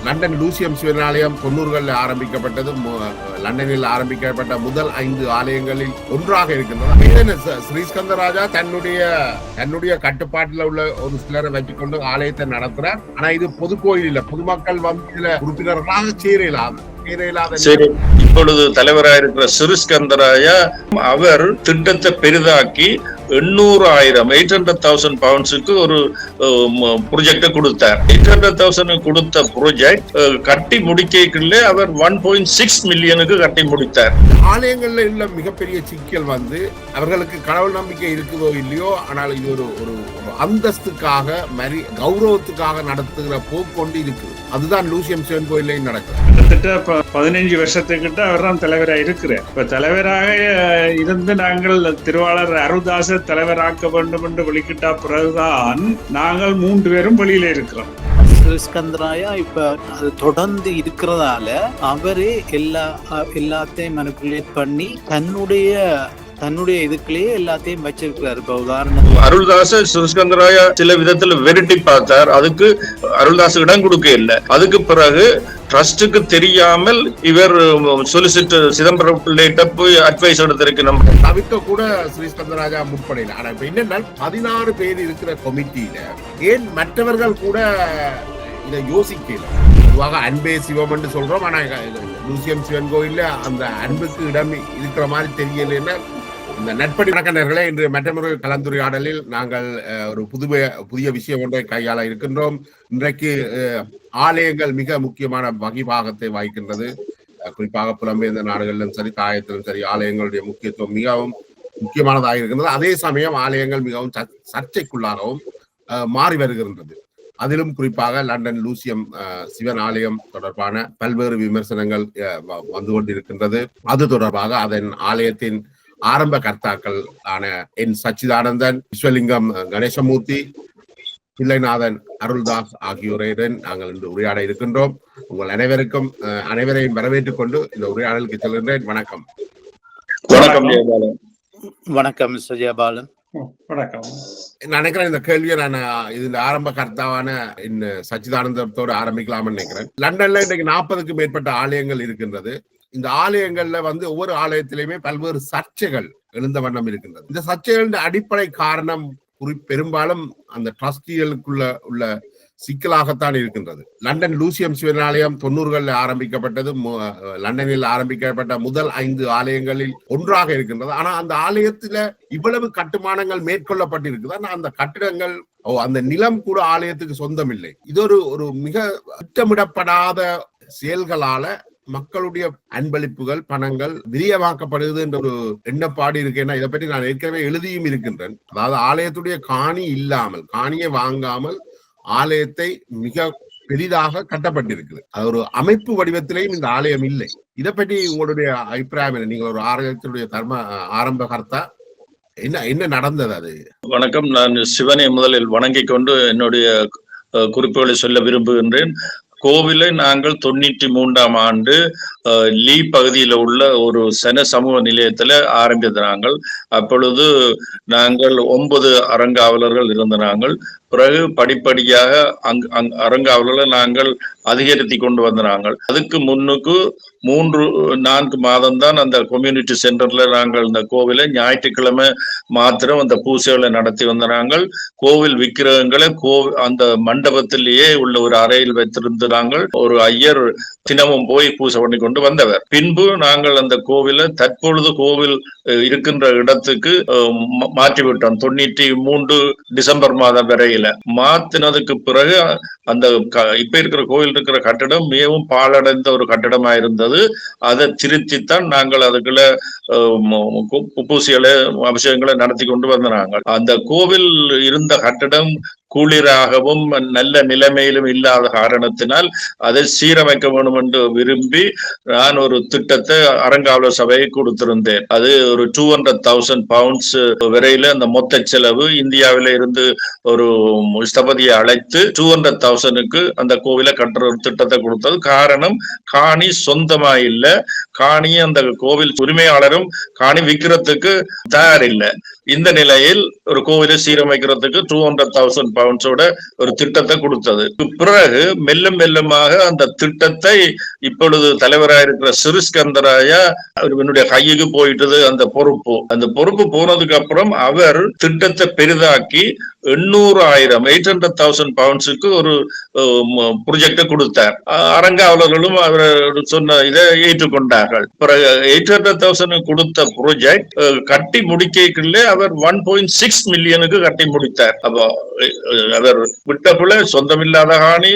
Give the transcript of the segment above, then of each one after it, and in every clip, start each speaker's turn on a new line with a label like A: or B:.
A: London லூசியம் சிவனாலயம் 90களில் ஆரம்பிக்கப்பட்டது. லண்டனில் ஆரம்பிக்கப்பட்ட முதல் 5 ஆலயங்களில் ஒன்றாக இருக்கின்றது. ஸ்ரீஸ்கந்தராஜா தன்னுடைய கட்டுப்பாட்டில் உள்ள ஒரு சிலரை வச்சுக்கொண்டு ஆலயத்தை நடத்துறார். ஆனா இது பொது கோயில் இல்ல, பொதுமக்கள் வந்து இதுல உறுப்பினர்களாக சேரலாம்.
B: இப்பொழுது தலைவராக இருக்கிற ஸ்ரீஸ்கந்தராயா அவர் திட்டத்தை பெரிதாக்கி 800,000 பவுண்ட்ஸுக்கு ஒரு ப்ராஜெக்ட கொடுத்தார். 800,000 கொடுத்த ப்ராஜெக்ட் கட்டி முடிக்கல அவர் 1.6 மில்லியனுக்கு கட்டி முடித்தார்.
A: ஆலயங்கள்ல உள்ள மிகப்பெரிய சிக்கல் வந்து அவர்களுக்கு கடவுள் நம்பிக்கை இருக்குதோ இல்லையோ, ஆனால் இது ஒரு அந்தஸ்துக்காக கௌரவத்துக்காக நடத்துகிற போக்கொண்டு இருக்குது. அதுதான் லூசியம் சிவன் கோயிலையும் நடக்குது.
C: கிட்டத்தட்ட 15 வருஷத்துக்கிட்ட அவர் தான் தலைவராக இருக்கிறார். இப்ப தலைவராக இருந்து நாங்கள் திருவாளர் அருள்தாச தலைவராக்க வேண்டும் என்று வெளிக்கிட்ட பிறகுதான் நாங்கள் 3 பேரும் வெளியில இருக்கிறோம்.
D: ஸ்கந்தராயா இப்ப அது தொடர்ந்து இருக்கிறதால அவரே எல்லாத்தையும் மனிபுலேட் பண்ணி தன்னுடைய இதுக்குள்ளேயே எல்லாத்தையும் வச்சிருக்கிறார். இப்ப உதாரணம்
B: அருள்தாச ஸ்ரீஸ்கந்தராயா சில விதத்துல வெரைட்டி பார்த்தார். அதுக்கு அருள்தாச இடம் கொடுக்க இல்லை. அதுக்கு பிறகு ட்ரஸ்டுக்கு தெரியாமல் இவர் சொலிசிட்டர் சிதம்பரம் பிள்ளைகிட்ட போய் அட்வைஸ் எடுத்திருக்கு. நம்ம
A: தவிர்க்க கூட ஸ்ரீஸ்கந்தராஜா முற்படையில. ஆனா இப்ப என்னன்னா 16 பேர் இருக்கிற கமிட்டியில ஏன் மற்றவர்கள் கூட இதை யோசிக்கல. பொதுவாக அன்பே சிவம் என்று சொல்றோம். ஆனா லூசியம் சிவன் கோயில்ல அந்த அன்புக்கு இடம் இருக்கிற மாதிரி தெரியலன்னா இந்த நட்படி வணக்கனர்களே, இன்று மற்றொரு கலந்துரையாடலில் நாங்கள் ஒரு புதிய விஷயம் ஒன்றை கையாள இருக்கின்றோம். இன்றைக்கு ஆலயங்கள் மிக முக்கியமான வகிபாகத்தை வகிக்கின்றது. குறிப்பாக புலம்பெயர்ந்த நாடுகளிலும் சரி, தாயத்திலும் சரி, ஆலயங்களுடைய முக்கியத்துவம் மிகவும் முக்கியமானதாக இருக்கின்றது. அதே சமயம் ஆலயங்கள் மிகவும் சர்ச்சைக்குள்ளாகவும் மாறி வருகின்றது. அதிலும் குறிப்பாக லண்டன் லூசியம் சிவன் ஆலயம் தொடர்பான பல்வேறு விமர்சனங்கள் வந்து கொண்டிருக்கின்றது. அது தொடர்பாக அதன் ஆலயத்தின் ஆரம்ப கர்த்தாக்கள் ஆன என் சச்சிதானந்தன், விஸ்வலிங்கம் கணேசமூர்த்தி, பிள்ளைநாதன் அருள்தாஸ் ஆகியோருடன் நாங்கள் இன்று உரையாட இருக்கின்றோம். உங்கள் அனைவரையும் வரவேற்றுக் கொண்டு இந்த உரையாடலுக்கு செல்கின்றேன். வணக்கம்.
D: வணக்கம் ஜெயபாலன்.
C: வணக்கம்.
A: நினைக்கிறேன் இந்த கேள்வியை நான் இதுல ஆரம்ப கர்த்தாவான சச்சிதானந்தத்தோடு ஆரம்பிக்கலாம்னு நினைக்கிறேன். லண்டன்ல இன்றைக்கு 40க்கும் மேற்பட்ட ஆலயங்கள் இருக்கின்றது. இந்த ஆலயங்கள்ல வந்து ஒவ்வொரு ஆலயத்திலையுமே பல்வேறு சர்ச்சைகள் எழுந்த வண்ணம் இருக்கின்றது. இந்த சர்ச்சைகளின் அடிப்படை காரணம் பெரும்பாலும் அந்த ட்ரஸ்டிகளுக்குள்ள உள்ள சிக்கலாகத்தான் இருக்கின்றது. லண்டன் லூசியம் சிவனாலயம் 90களில் ஆரம்பிக்கப்பட்டது. லண்டனில் ஆரம்பிக்கப்பட்ட முதல் 5 ஆலயங்களில் ஒன்றாக இருக்கின்றது. ஆனா அந்த ஆலயத்துல இவ்வளவு கட்டுமானங்கள் மேற்கொள்ளப்பட்டிருக்குது. ஆனா அந்த கட்டிடங்கள் அந்த நிலம் கூட ஆலயத்துக்கு சொந்தம் இல்லை. இது ஒரு மிக திட்டமிடப்படாத செயல்களால மக்களுடைய அன்பளிப்புகள், பணங்கள் விரியமாக்கப்படுது என்ற ஒரு எண்ணப்பாடு இருக்கேன்னா இதை பற்றி நான் ஏற்கனவே எழுதியும் இருக்கின்றேன். அதாவது ஆலயத்துடைய காணியை வாங்காமல் ஆலயத்தை மிக பெரிதாக கட்டப்பட்டிருக்குது. அது ஒரு அமைப்பு வடிவத்திலேயும் இந்த ஆலயம் இல்லை. இதை பற்றி உங்களுடைய அபிப்பிராயம் என்ன? நீங்கள் ஒரு ஆலயத்தினுடைய ஆரம்ப கர்த்தா, என்ன நடந்தது? அது
B: வணக்கம். நான் சிவனை முதலில் வணங்கி கொண்டு என்னுடைய குறிப்புகளை சொல்ல விரும்புகின்றேன். கோவிலை நாங்கள் 93ஆம் ஆண்டு லீ பகுதியில உள்ள ஒரு சமூக நிலையத்துல ஆரம்பித்தாங்கள். அப்பொழுது நாங்கள் 9 அறங்காவலர்கள் இருந்தனாங்கள். பிறகு படிப்படியாக அறங்காவலர்களை நாங்கள் அதிகரித்து கொண்டு வந்தாங்கள். அதுக்கு முன்னுக்கு 3-4 மாதம் தான் அந்த கம்யூனிட்டி சென்டர்ல நாங்கள் இந்த கோவிலை ஞாயிற்றுக்கிழமை மாத்திரம் அந்த பூசைகளை நடத்தி வந்தாங்கள். கோவில் விக்கிரகங்களை அந்த மண்டபத்திலேயே உள்ள ஒரு அறையில் வைத்திருந்தாங்கள். ஒரு ஐயர் தினமும் போய் பூசை பண்ணி கொண்டு வந்தவர். பின்பு நாங்கள் அந்த கோவிலை தற்பொழுது கோவில் இருக்கின்ற இடத்துக்கு மாற்றிவிட்டோம். 93 டிசம்பர் மாதம் வரையில மாத்தினதுக்கு பிறகு அந்த இப்ப இருக்கிற கோவில் இருக்கிற கட்டடம் மிகவும் பாழடைந்த ஒரு கட்டடமா இருந்தது. அதை திருத்தித்தான் நாங்கள் அதுக்குள்ள பூசைகளை அபிஷேகங்களை நடத்தி கொண்டு வந்தாங்க. அந்த கோவில் இருந்த கட்டடம் குளிராகவும் நல்ல நிலைமையிலும் இல்லாத காரணத்தினால் அதை சீரமைக்க வேண்டும் என்று விரும்பி நான் ஒரு திட்டத்தை அறங்காவலர் சபையை கொடுத்திருந்தேன். அது ஒரு 200,000 பவுண்ட்ஸ் வரையில அந்த மொத்த செலவு. இந்தியாவில இருந்து ஒரு ஸ்தபதியை அழைத்து 200,000க்கு அந்த கோவிலை கட்டுற ஒரு திட்டத்தை கொடுத்தது. காரணம், காணி சொந்தமா இல்ல, காணி அந்த கோவில் உரிமையாளரும் காணி விற்கிறதுக்கு தயார் இல்லை. இந்த நிலையில் ஒரு கோவிலை சீரமைக்கிறதுக்கு 200,000 பவுண்ட்ஸோட ஒரு திட்டத்தை கொடுத்தது. பிறகு மெல்ல மெல்லமாக அந்த திட்டத்தை இப்பொழுது தலைவராக இருக்கிற சிறிஸ்கந்தராயா அவருடைய கையுக்கு போயிட்டது. அந்த பொறுப்பு போனதுக்கு அப்புறம் அவர் திட்டத்தை பெரிதாக்கி 800,000 பவுண்ட்ஸுக்கு ஒரு ப்ரொஜெக்ட கொடுத்தார். அரங்காவலர்களும் அவர் சொன்ன இதை ஏற்றுக்கொண்டார்கள். 800,000 கொடுத்த ப்ரொஜெக்ட் கட்டி முடிக்கல அவர் 1.6 மில்லியனுக்கு கட்டி முடித்தார். அப்போ அவர் விட்டக்குள்ள சொந்தமில்லாத காணி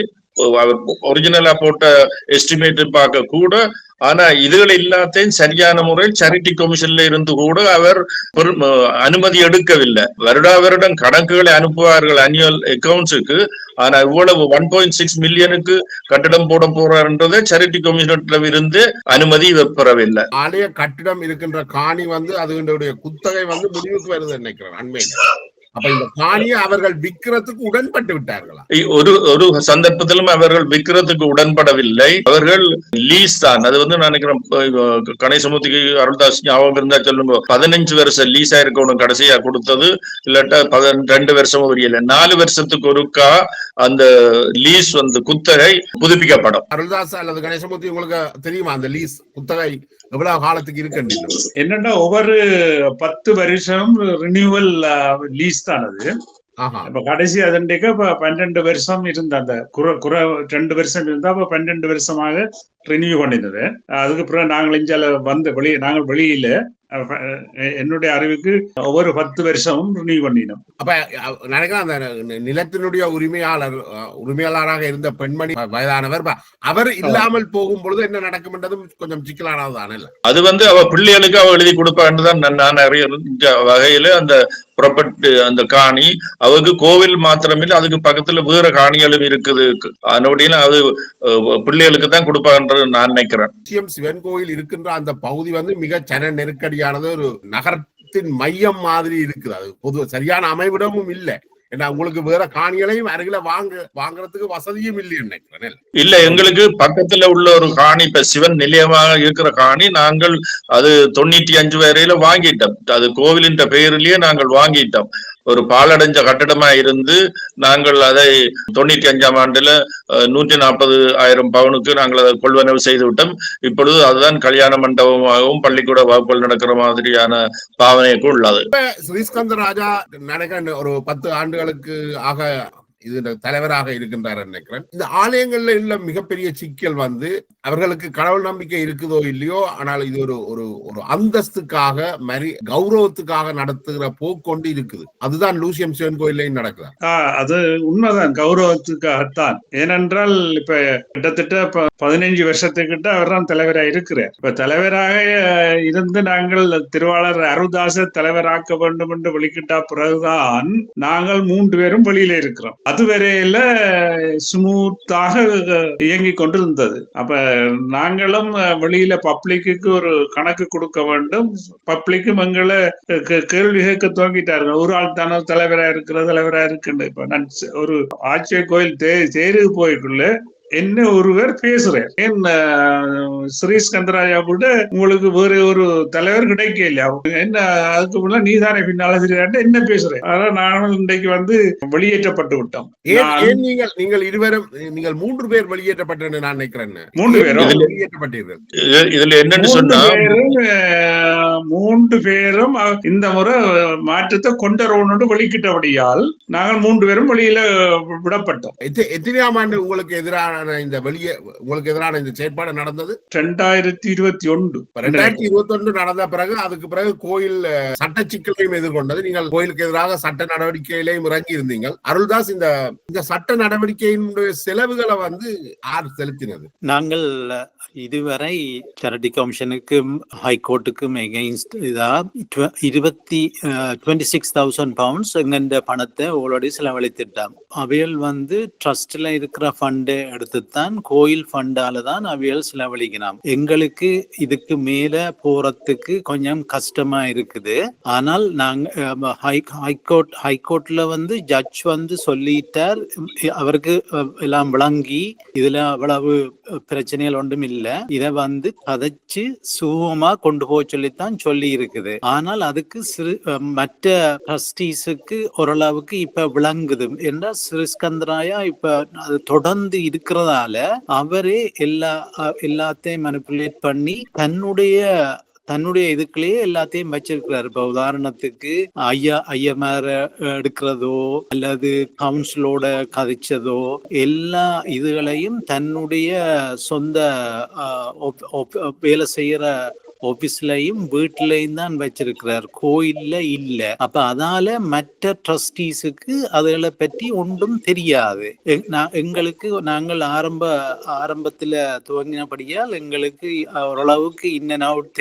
B: அவர் ஒரிஜினலா போட்ட எஸ்டிமேட் பார்க்க கூட, ஆனா இதுகள் எல்லாத்தையும் சரியான முறையில் சேரிட்டி கமிஷன்ல இருந்து கூட அவர் அனுமதி எடுக்கவில்லை. வருடம் கணக்குகளை அனுப்புவார்கள் அனுவல் அக்கவுண்ட்ஸுக்கு. ஆனா இவ்வளவு 1.6 மில்லியனுக்கு கட்டிடம் போட போறாருன்றதை சேரிட்டி கமிஷனர்ல இருந்து அனுமதி பெறவில்லை.
A: ஆலய கட்டிடம் இருக்கின்ற காணி அதனுடைய குத்தகை முடிவுக்கு வருது நினைக்கிறேன் அண்மையில். அப்ப இந்த காணியை அவர்கள் விற்கிறதுக்கு உடன்பட்டு விட்டார்களா?
B: ஒரு சந்தர்ப்பத்திலும் அவர்கள் விற்கிறதுக்கு உடன்படவில்லை. அவர்கள் லீஸ் தான். அது நான் நினைக்கிறேன் கணேசமூர்த்திக்கு அருள்தாஸ் ஞாபகம் இருந்தா சொல்லுங்க, 15 வருஷம் லீஸா இருக்கணும் கடைசியா கொடுத்தது. இல்லாட்டா 2 வருஷமும் வரையில 4 வருஷத்துக்கு ஒருக்கா அந்த லீஸ் குத்தகை புதுப்பிக்கப்படும்.
A: அருள்தாஸ் அல்லது கணேசமூர்த்தி, உங்களுக்கு தெரியுமா அந்த லீஸ் குத்தகை எவ்வளவு காலத்துக்கு இருக்கு?
C: என்னன்னா ஒவ்வொரு 10 வருஷம் ரினியூவல் லீஸ் தான் அது. இப்ப கடைசி அதன்றைக்கு 12 வருஷம் இருந்த அந்த 2 வருஷம் இருந்தா 12 வருஷமாக ரினியூ பண்ணிருந்தது. அதுக்கு பிறகு நாங்கள் இஞ்சால நாங்கள் வெளியில என்னுடைய அறிவுக்கு ஒவ்வொரு 10 வருஷமும் ரினியூ பண்ணினோம்.
A: அப்ப நினைக்கிறேன் அந்த நிலத்தினுடைய உரிமையாளராக இருந்த பெண்மணி வயதானவர் அவர் இல்லாமல் போகும் பொழுது என்ன நடக்கும் என்றதும் கொஞ்சம் சிக்கலானதுதானே.
B: அது அவ பிள்ளைகளுக்கு அவ எழுதி கொடுப்பான்னுதான் நான் அறிய வகையில அந்த ப்ராப்பர்ட்டி அந்த காணி அவருக்கு கோவில் மாத்திரமில்லை, அதுக்கு பக்கத்துல வேற காணிகளும் இருக்குது. அதனுடைய அது பிள்ளைகளுக்கு தான் கொடுப்பான்றது நான் நினைக்கிறேன்.
A: சிவன் கோயில் இருக்கின்ற அந்த பகுதி மிக ஜன நெருக்கடியானது, ஒரு நகரத்தின் மையம் மாதிரி இருக்குது. அது பொது சரியான அமைவிடமும் இல்லை. ஏன்னா உங்களுக்கு வேற காணிகளையும் அருகில வாங்குறதுக்கு வசதியும் இல்லை நினைக்கிறேன்.
B: இல்ல, எங்களுக்கு பக்கத்துல உள்ள ஒரு காணி, இப்ப சிவன் நிலையமாக இருக்கிற காணி நாங்கள் அது 95 வரையில வாங்கிட்டோம். அது கோவிலின் பெயரிலேயே நாங்கள் வாங்கிட்டோம். ஒரு பாலடைஞ்ச கட்டடமா இருந்து நாங்கள் அதை 95ஆம் ஆண்டுல 140,000 பவுனுக்கு நாங்கள் அதை கொள்வனவு செய்து விட்டோம். இப்பொழுது அதுதான் கல்யாண மண்டபமாகவும் பள்ளிக்கூட வகுப்புகள் நடக்கிற மாதிரியான பாவனைக்கு உள்ளது.
A: சிறிஸ்கந்தராஜா நினைக்கிறேன் ஒரு 10 ஆண்டுகளுக்கு ஆக இது தலைவராக இருக்கின்றார் நினைக்கிறேன். இந்த ஆலயங்கள்ல உள்ள மிகப்பெரிய சிக்கல் அவர்களுக்கு கடவுள் நம்பிக்கை இருக்குதோ இல்லையோ, ஆனால் இது ஒரு அந்தஸ்துக்காக கௌரவத்துக்காக நடத்துகிற போக்கொண்டு இருக்குது. அதுதான் லூசியம் சிவன் கோயிலையும் நடக்குது.
C: அது உண்மைதான், கௌரவத்துக்காகத்தான். ஏனென்றால் இப்ப கிட்டத்தட்ட 15 வருஷத்துக்கிட்ட அவர் தான் தலைவராக இருக்கிறார். இப்ப தலைவராக இருந்து நாங்கள் திருவாளர் அருள்தாச தலைவராக்க வேண்டும் என்று வெளிக்கிட்ட பிறகுதான் நாங்கள் 3 பேரும் வெளியில இருக்கிறோம். அதுவரையில ஸ்மூத்தாக இயங்கி கொண்டிருந்தது. அப்ப நாங்களும் வெளியில பப்ளிக்கு ஒரு கணக்கு கொடுக்க வேண்டும். பப்ளிக்கும் எங்களை கேள்வி கேட்க துவங்கிட்டார்கள். ஒரு ஆள் தானே தலைவரா இருக்குன்னு. இப்ப நான் ஒரு ஆட்சிய கோயில் தேர்வு போய்க்குள்ள என்ன ஒருவர் பேசுறேன், ஏன் ஸ்ரீஸ்கந்தராயா கூட உங்களுக்கு வேற ஒரு தலைவர் கிடைக்க இல்லையா, என்ன அதுக்கு முன்னாடி நீதானே பின்னால தெரியாட்ட என்ன பேசுறேன். அதான் நானும் இன்றைக்கு வெளியேற்றப்பட்டு விட்டோம்.
A: நீங்கள் இருவரும், நீங்கள் 3 பேர் வெளியேற்றப்பட்டு நான் நினைக்கிறேன்.
C: 3 பேரும்
A: வெளியேற்றப்பட்டீர்கள்.
B: இதுல என்னன்னு சொன்னா
C: 3 பேரும் இந்த முறை மாற்றத்தை கொண்டரோன்னு வெளிக்கிட்டபடியால் நாங்கள் 3 பேரும் வெளியில விடப்பட்டோம்.
A: எத்தனையாம் ஆண்டு உங்களுக்கு எதிரான உங்களுக்கு எதிரான இந்த செயற்பாடு நடந்தது?
C: 2021.
A: 2021 நடந்த பிறகு, அதுக்கு பிறகு கோயில் சட்ட சிக்கலையும் எதிர்கொண்டது. நீங்கள் கோயிலுக்கு எதிராக சட்ட நடவடிக்கையிலையும் இறங்கி இருந்தீங்க. அருள்தாஸ், இந்த சட்ட நடவடிக்கையினுடைய செலவுகளை யார் செலுத்தினது?
D: நாங்கள் இதுவரை சேரிட்டி கமிஷனுக்கும் ஹைகோர்ட்டுக்கும் எகெயின்ஸ்ட் இதா 26,000 பவுண்ட்ஸ் எங்கெண்ட பணத்தை ஆல்ரெடி செலவழித்திட்டோம். அவையில் ட்ரஸ்ட்ல இருக்கிற ஃபண்டை எடுத்து எடுத்துத்தான் கோயில் ஃபண்டால தான் அவியல் செலவழிக்கணும். எங்களுக்கு இதுக்கு மேல போறதுக்கு கொஞ்சம் கஷ்டமா இருக்குது. ஆனால் நாங்க ஹைகோர்ட்ல ஜட்ஜ் சொல்லிட்டார், அவருக்கு எல்லாம் விளங்கி இதுல அவ்வளவு பிரச்சனைகள் ஒன்றும் இல்ல, இத கதைச்சு சுகமா கொண்டு போக சொல்லித்தான் சொல்லி இருக்குது. ஆனால் அதுக்கு மற்ற ட்ரஸ்டீஸுக்கு ஓரளவுக்கு இப்ப விளங்குது என்றால் ஸ்ரீஸ்கந்தராயா இப்ப அது தொடர்ந்து இருக்கிறதால அவரே எல்லாத்தையும் மனிபுலேட் பண்ணி தன்னுடைய இதுக்குள்ளேயே எல்லாத்தையும் வச்சிருக்கிறாரு. இப்ப உதாரணத்துக்கு ஐயமார எடுக்கிறதோ அல்லது கவுன்சிலோட கதைச்சதோ எல்லா இதுகளையும் தன்னுடைய சொந்த வேலை செய்யற ஆபீஸ்லயும் வீட்டிலையும் தான் வச்சிருக்கிறார், கோயில்ல இல்ல. அப்ப அதால மற்ற ட்ரஸ்டீஸுக்கு அதுகளை பற்றி ஒன்றும் தெரியாது. நாங்கள் ஆரம்பத்துல துவங்கினபடியால் எங்களுக்கு ஓரளவுக்கு இன் அண்ட் அவுட்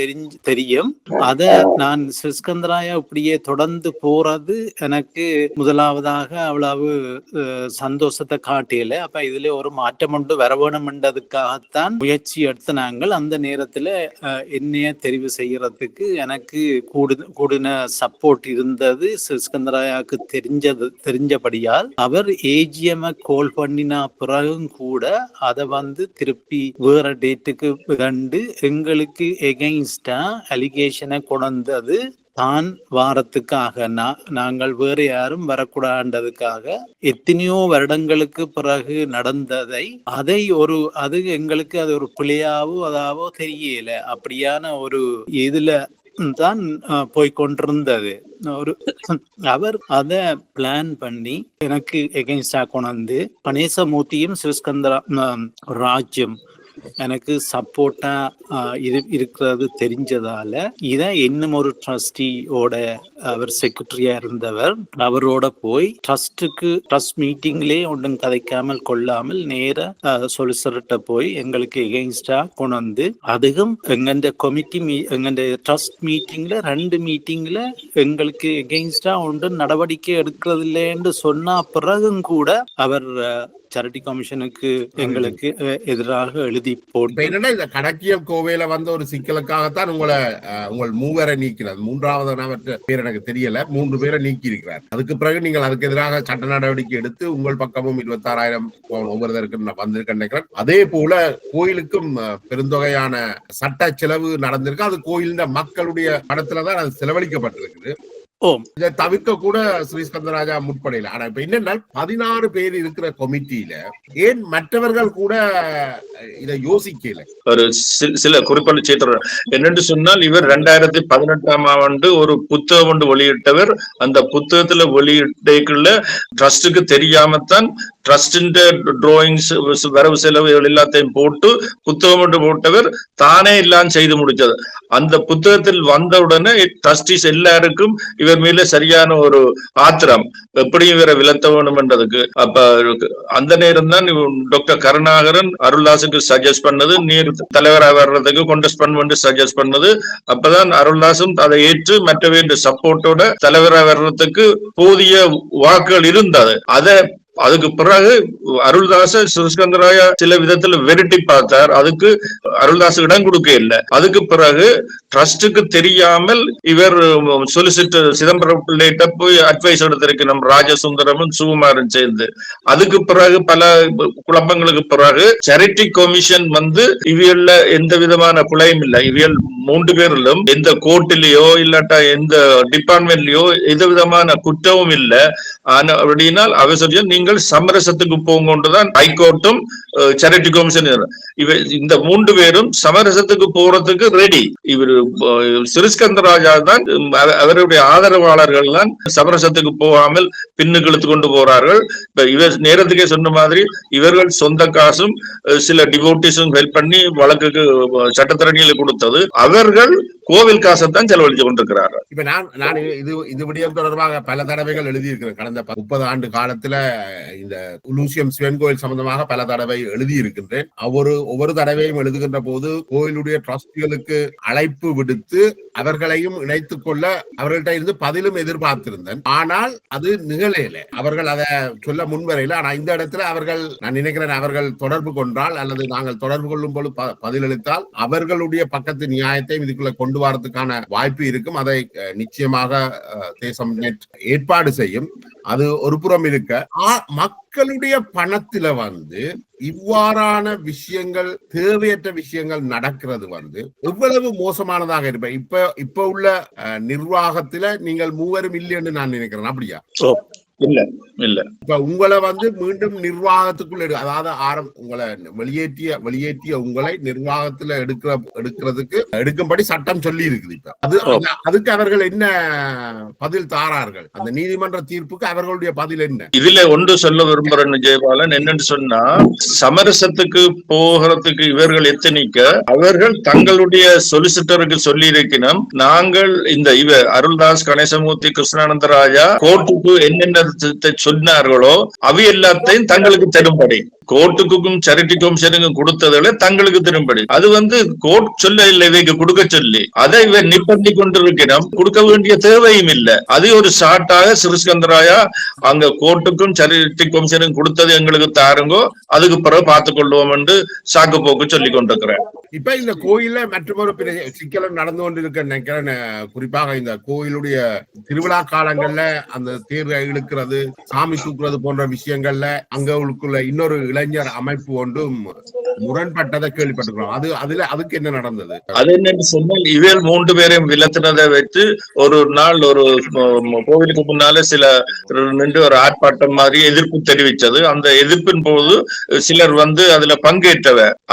D: தெரியும். அத நான் ஸ்ரீஸ்கந்தராயா இப்படியே தொடர்ந்து போறது எனக்கு முதலாவதாக அவ்வளவு சந்தோஷத்தை காட்டியல. அப்ப இதுல ஒரு மாற்றம் ஒன்று வர வேணும்ன்றதுக்காகத்தான் முயற்சி எடுத்து நாங்கள் அந்த நேரத்துல என்னைய தெரிவு செய்யறதுக்கு எனக்கு கூடுன சப்போர்ட் இருந்தது. ஸ்ரீஸ்கந்தராயாவுக்கு தெரிஞ்சபடியால் அவர் ஏஜிஎம் கோல் பண்ணினா பிறகும் கூட அதை திருப்பி வேற டேட்டுக்கு கண்டு எங்களுக்கு எகெயின்ஸ்டா அலிகேஷனை கொண்டது தான் வாரத்துக்காக. நாங்கள் வேறு யாரும் வரக்கூடாதுக்காக எத்தனையோ வருடங்களுக்கு பிறகு நடந்ததை அது எங்களுக்கு அது ஒரு பிழையாவோ அதாவோ தெரியல. அப்படியான ஒரு இதுல தான் போய்கொண்டிருந்தது. அவர் அத பிளான் பண்ணி எனக்கு எகெயின்ஸ்டா கொண்டு கணேசமூர்த்தியும் ஸ்ரீஸ்கந்தரா ராஜ்யம் எனக்கு சப்போர்ட்டா இருக்கிறது தெரிஞ்சதால இத இன்னும் ஒரு ட்ரஸ்டியோட அவர் செக்ரட்டரியா இருந்தவர் அவரோட போய் ட்ரஸ்ட் மீட்டிங்லயே ஒன்றும் கதைக்காமல் கொள்ளாமல் நேர சொலிசிட்டர்கிட்ட போய் எங்களுக்கு எகெயின்ஸ்டா கொண்டு அதுவும் எங்க கமிட்டி எங்க ட்ரஸ்ட் மீட்டிங்ல 2 மீட்டிங்ல எங்களுக்கு எகெயின்ஸ்டா ஒன்று நடவடிக்கை எடுக்கிறது இல்லைன்னு சொன்னா பிறகும் கூட அவர் சேரிட்டி கமிஷனுக்கு எங்களுக்கு எதிராக எழுதி போட்டு
A: என்னன்னா இந்த கணக்கியல் கோவையில ஒரு சிக்கலுக்காகத்தான் உங்கள் மூவரை நீக்கிறது. 3வது நபர் பேர் எனக்கு தெரியல, 3 பேரை நீக்கி இருக்கிறார். அதுக்கு பிறகு நீங்கள் அதுக்கு எதிராக சட்ட நடவடிக்கை எடுத்து உங்கள் பக்கமும் 26,000 ஒவ்வொருத்தருக்கு வந்திருக்கிறேன். அதே போல கோயிலுக்கும் பெருந்தொகையான சட்ட செலவு நடந்திருக்கு. அது கோயிலின் மக்களுடைய பணத்துலதான் அது செலவழிக்கப்பட்டிருக்குது. இதை தவிர்க்க கூட ஸ்ரீஸ்கந்தராஜா முற்படையில. ஆனா இப்ப என்னன்னா 16 பேர் இருக்கிற கமிட்டியில ஏன் மற்றவர்கள் கூட இதை யோசிக்கல?
B: ஒரு சில குறிப்பான செய்தி என்னென்று சொன்னால், இவர் 2018ஆம் ஆண்டு ஒரு புத்தகம் ஒன்று வெளியிட்டவர். அந்த புத்தகத்துல வெளியிட்டுள்ள ட்ரஸ்டுக்கு தெரியாமத்தான் ட்ரஸ்டின் டிராயிங்ஸ் வரவு செலவுகள் எல்லாத்தையும் போட்டு புத்தகம் ஒன்று போட்டவர் தானே எல்லாம் செய்து முடிச்சது. அந்த புத்தகத்தில் வந்தவுடனே ட்ரஸ்டிஸ் எல்லாருக்கும் இவர் மேல சரியான ஒரு ஆத்திரம், எப்படியும் இவரை விலத்த வேணும் என்றதுக்கு. அப்ப அந்த நேரம் தான் டாக்டர் கருணாகரன் அருள்தாஸுக்கு சஜஸ்ட் பண்ணது, நீர் தலைவராக வர்றதுக்கு கொண்டஸ்ட் பண்ணு சஜஸ்ட் பண்ணது. அப்பதான் அருள்தாஸும் அதை ஏற்று மற்றவை சப்போர்ட்டோட தலைவராக வர்றதுக்கு போதிய வாக்குகள் இருந்தது. அதுக்கு பிறகு அருள்தாச ஸ்ரீஸ்கந்தராயா சில விதத்துல வெரைட்டி பார்த்தார். அதுக்கு அருள்தாஸ் இடம் கொடுக்க இல்லை. அதுக்கு பிறகு ட்ரஸ்டுக்கு தெரியாமல் இவர் சொலிசிட்டர் சிதம்பரம் பிள்ளைகிட்ட போய் அட்வைஸ் எடுத்திருக்கு நம்ம ராஜசுந்தரமும் சுகுமாரும் சேர்ந்து. அதுக்கு பிறகு பல குழப்பங்களுக்கு பிறகு சேரிட்டி கமிஷன் இவியல்ல எந்த விதமான பிழையும் இல்லை. இவியல் 3 பேரிலும் எந்த கோர்ட்டிலேயோ இல்லாட்டா எந்த டிபார்ட்மெண்ட்லயோ எந்த விதமான குற்றமும் இல்லை. அப்படின்னா அவசர நீங்கள் சமரசத்துக்கு போங்கொண்டுதான் ஹைகோர்ட்டும் சேரிட்டி கமிஷன். இந்த 3 பேரும் சமரசத்துக்கு போறதுக்கு ரெடி. இவர் ஸ்ரீஸ்கந்தராஜா தான் அவருடைய ஆதரவாளர்கள் தான் சமரசத்துக்கு போகாமல் பின்னுக்கு இழுத்து கொண்டு போறார்கள். இவர் நேரத்துக்கே சொன்ன மாதிரி இவர்கள் சொந்த காசும் சில டிவோட்டிஸும் ஹெல்ப் பண்ணி வழக்குக்கு சட்டத்தரணியில கொடுத்தது. அவர்கள் கோவில் காசைத்தான் செலவழித்து கொண்டிருக்கிறார்கள்.
A: இப்ப நான் இது விடயம் தொடர்பாக பல தடவைகள் எழுதியிருக்கிறேன். கடந்த 30 ஆண்டு காலத்துல இந்த லூசியம் சிவன் கோயில் சம்பந்தமாக பல தடவை எழுதி இருக்கின்றேன். ஒவ்வொரு தடவையும் எழுதுகின்ற போது கோயிலுடைய ட்ரஸ்டிகளுக்கு அழைப்பு விடுத்து அவர்களையும் இணைத்துக் கொள்ள அவர்கள்ட்ட இருந்து பதிலும் எதிர்பார்த்திருந்தேன். ஆனால் அது நிகழையில. அவர்கள் அதை சொல்ல முன்வரையில. ஆனா இந்த இடத்துல அவர்கள், நான் நினைக்கிறேன், அவர்கள் தொடர்பு கொண்டால் அல்லது நாங்கள் தொடர்பு கொள்ளும் போது பதிலளித்தால் அவர்களுடைய பக்கத்து நியாயத்தை இதுக்குள்ள கொண்டு வரதுக்கான வாய்ப்பு இருக்கும். அதை நிச்சயமாக தேசம் நெட் ஏற்பாடு செய்யும். அது ஒரு புறம் இருக்க, மக்களுடைய பணத்துல இவ்வாறான விஷயங்கள், தேவையற்ற விஷயங்கள் நடக்கிறது எவ்வளவு மோசமானதாக இருப்பேன். இப்ப உள்ள நிர்வாகத்துல நீங்கள் மூவரும் இல்லைன்னு நான் நினைக்கிறேன். அப்படியா?
B: இல்ல இல்ல.
A: இப்ப உங்களை மீண்டும் நிர்வாகத்துக்குள்ள அதாவது உங்களை வெளியேற்றிய உங்களை நிர்வாகத்துல எடுக்கும்படி சட்டம் சொல்லி இருக்குது. இப்ப அதுக்கு அவர்கள் என்ன பதில் தாரார்கள்? அந்த நீதிமன்ற தீர்ப்புக்கு அவர்களுடைய பதில் என்ன?
B: இதுல ஒன்று சொல்ல விரும்புறேன் ஜெயபாலன், என்னன்னு சொன்னா, சமரசத்துக்கு போகிறதுக்கு இவர்கள் எத்தனிக்க அவர்கள் தங்களுடைய சொலிசிட்டருக்கு சொல்லி இருக்கணும், நாங்கள் இந்த அருள்தாஸ், கணேசமூர்த்தி, கிருஷ்ணானந்தராஜா கோர்ட்டுக்கு என்னென்ன சொன்னார்களோ அவை எல்லாத்தையும் தங்களுக்கு தரும்படி, கோர்ட்டுக்கும் சேரிட்டி கமிஷனுக்கும் கொடுத்ததுல தங்களுக்கு திரும்படி. அது கோர்ட் சொல்ல இல்லை, இவைக்கு கொடுக்க சொல்லி அதை இவன் நிப்பண்ணி கொண்டிருக்கணும். கொடுக்க வேண்டிய தேவையும் இல்லை. அது ஒரு ஷார்ட்டாக சிறிஸ்கந்தராயா அங்க கோர்ட்டுக்கும் சேரிட்டி கமிஷனுக்கும் கொடுத்தது எங்களுக்கு தாருங்கோ, அதுக்கு பிறகு பார்த்துக் கொள்வோம் என்று சாக்கு போக்கு சொல்லி கொண்டிருக்கிறேன்.
A: இப்ப இந்த கோயில மற்றொரு சிக்கலும் நடந்து கொண்டிருக்க நினைக்கிறேன். குறிப்பாக இந்த கோயிலுடைய திருவிழா காலங்கள்ல அந்த தேர் இழுக்கிறது, சாமி தூக்குறது போன்ற விஷயங்கள்ல அங்களுக்குள்ள இன்னொரு இளைஞர் அமைப்பு ஒன்றும் முரண்பட்டதை கேள்விப்பட்டிருக்கிறோம். அதுக்கு என்ன நடந்தது?
B: அது என்னன்னு சொன்னால், இவள் 3 பேரையும் விலத்தினதை வைத்து ஒரு நாள் ஒரு கோவிலுக்கு முன்னால சில நின்று ஒரு ஆர்ப்பாட்டம் மாதிரி எதிர்ப்பு தெரிவித்தது. அந்த எதிர்ப்பின் போது சிலர்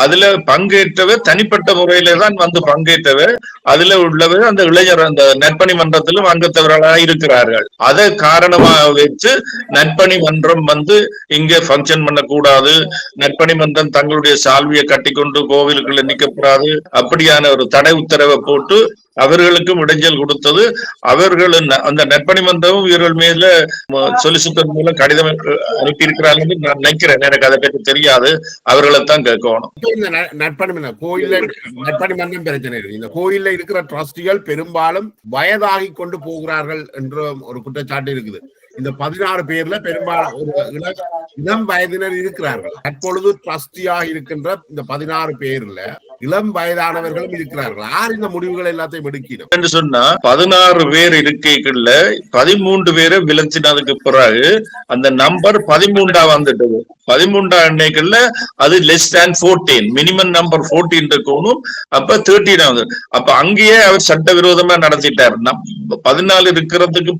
B: அதுல பங்கேற்றவர் தனிப்பட்ட முறையில தான் பங்கேற்றவர். அதுல உள்ளவர் அந்த இளைஞர் அந்த நற்பணி மன்றத்திலும் அங்கத்தவர்களாக இருக்கிறார்கள். அதை காரணமாக வச்சு நற்பணி மன்றம் இங்க பங்கன் பண்ணக்கூடாது, நற்பணி மன்றம் தங்களுடைய சால்வியை கட்டிக்கொண்டு கோவிலுக்குள்ள நிற்கக்கூடாது, அப்படியான ஒரு தடை உத்தரவை போட்டு அவர்களுக்கும் இடைஞ்சல் கொடுத்தது. அவர்கள் அந்த நற்பணி மன்றமும் இவர்கள் மேல சொலிசிட்டர் மூலம் கடிதம் அனுப்பி இருக்கிறார்கள் நான் நினைக்கிறேன். எனக்கு அதை பற்றி தெரியாது, அவர்களைத்தான் கேட்கணும்.
A: நற்பணி மன்றம் பிரச்சனை இருக்கு. இந்த கோயில்ல இருக்கிற ட்ரஸ்டிகள் பெரும்பாலும் வயதாகி கொண்டு போகிறார்கள் என்ற ஒரு குற்றச்சாட்டு இருக்குது. இந்த 16 பேர்ல பெரும்பாலும் ஒரு இளம் வயதினர் இருக்கிறார்கள். தற்பொழுது ட்ரஸ்டியாக இருக்கின்ற இந்த 16 பேர்ல இளம் வயதானவர்களும் இருக்கிறார்கள். யார் இந்த முடிவுகள் எல்லாத்தையும் எடுக்கணும்
B: என்று சொன்னா, 16 பேர் இருக்கைகள்ல 13 பேரை விலத்தினதுக்கு பிறகு அந்த நம்பர் 13 வந்துட்டது. 13 எண்ணிக்கைகள்ல அது லெஸ் தேன் 14, மினிமம் நம்பர் 14 இருக்கணும். அப்ப 13 ஆகுது. அப்ப அங்கேயே அவர் சட்டவிரோதமா நடத்திட்டார். 14 இருக்கிறதுக்கு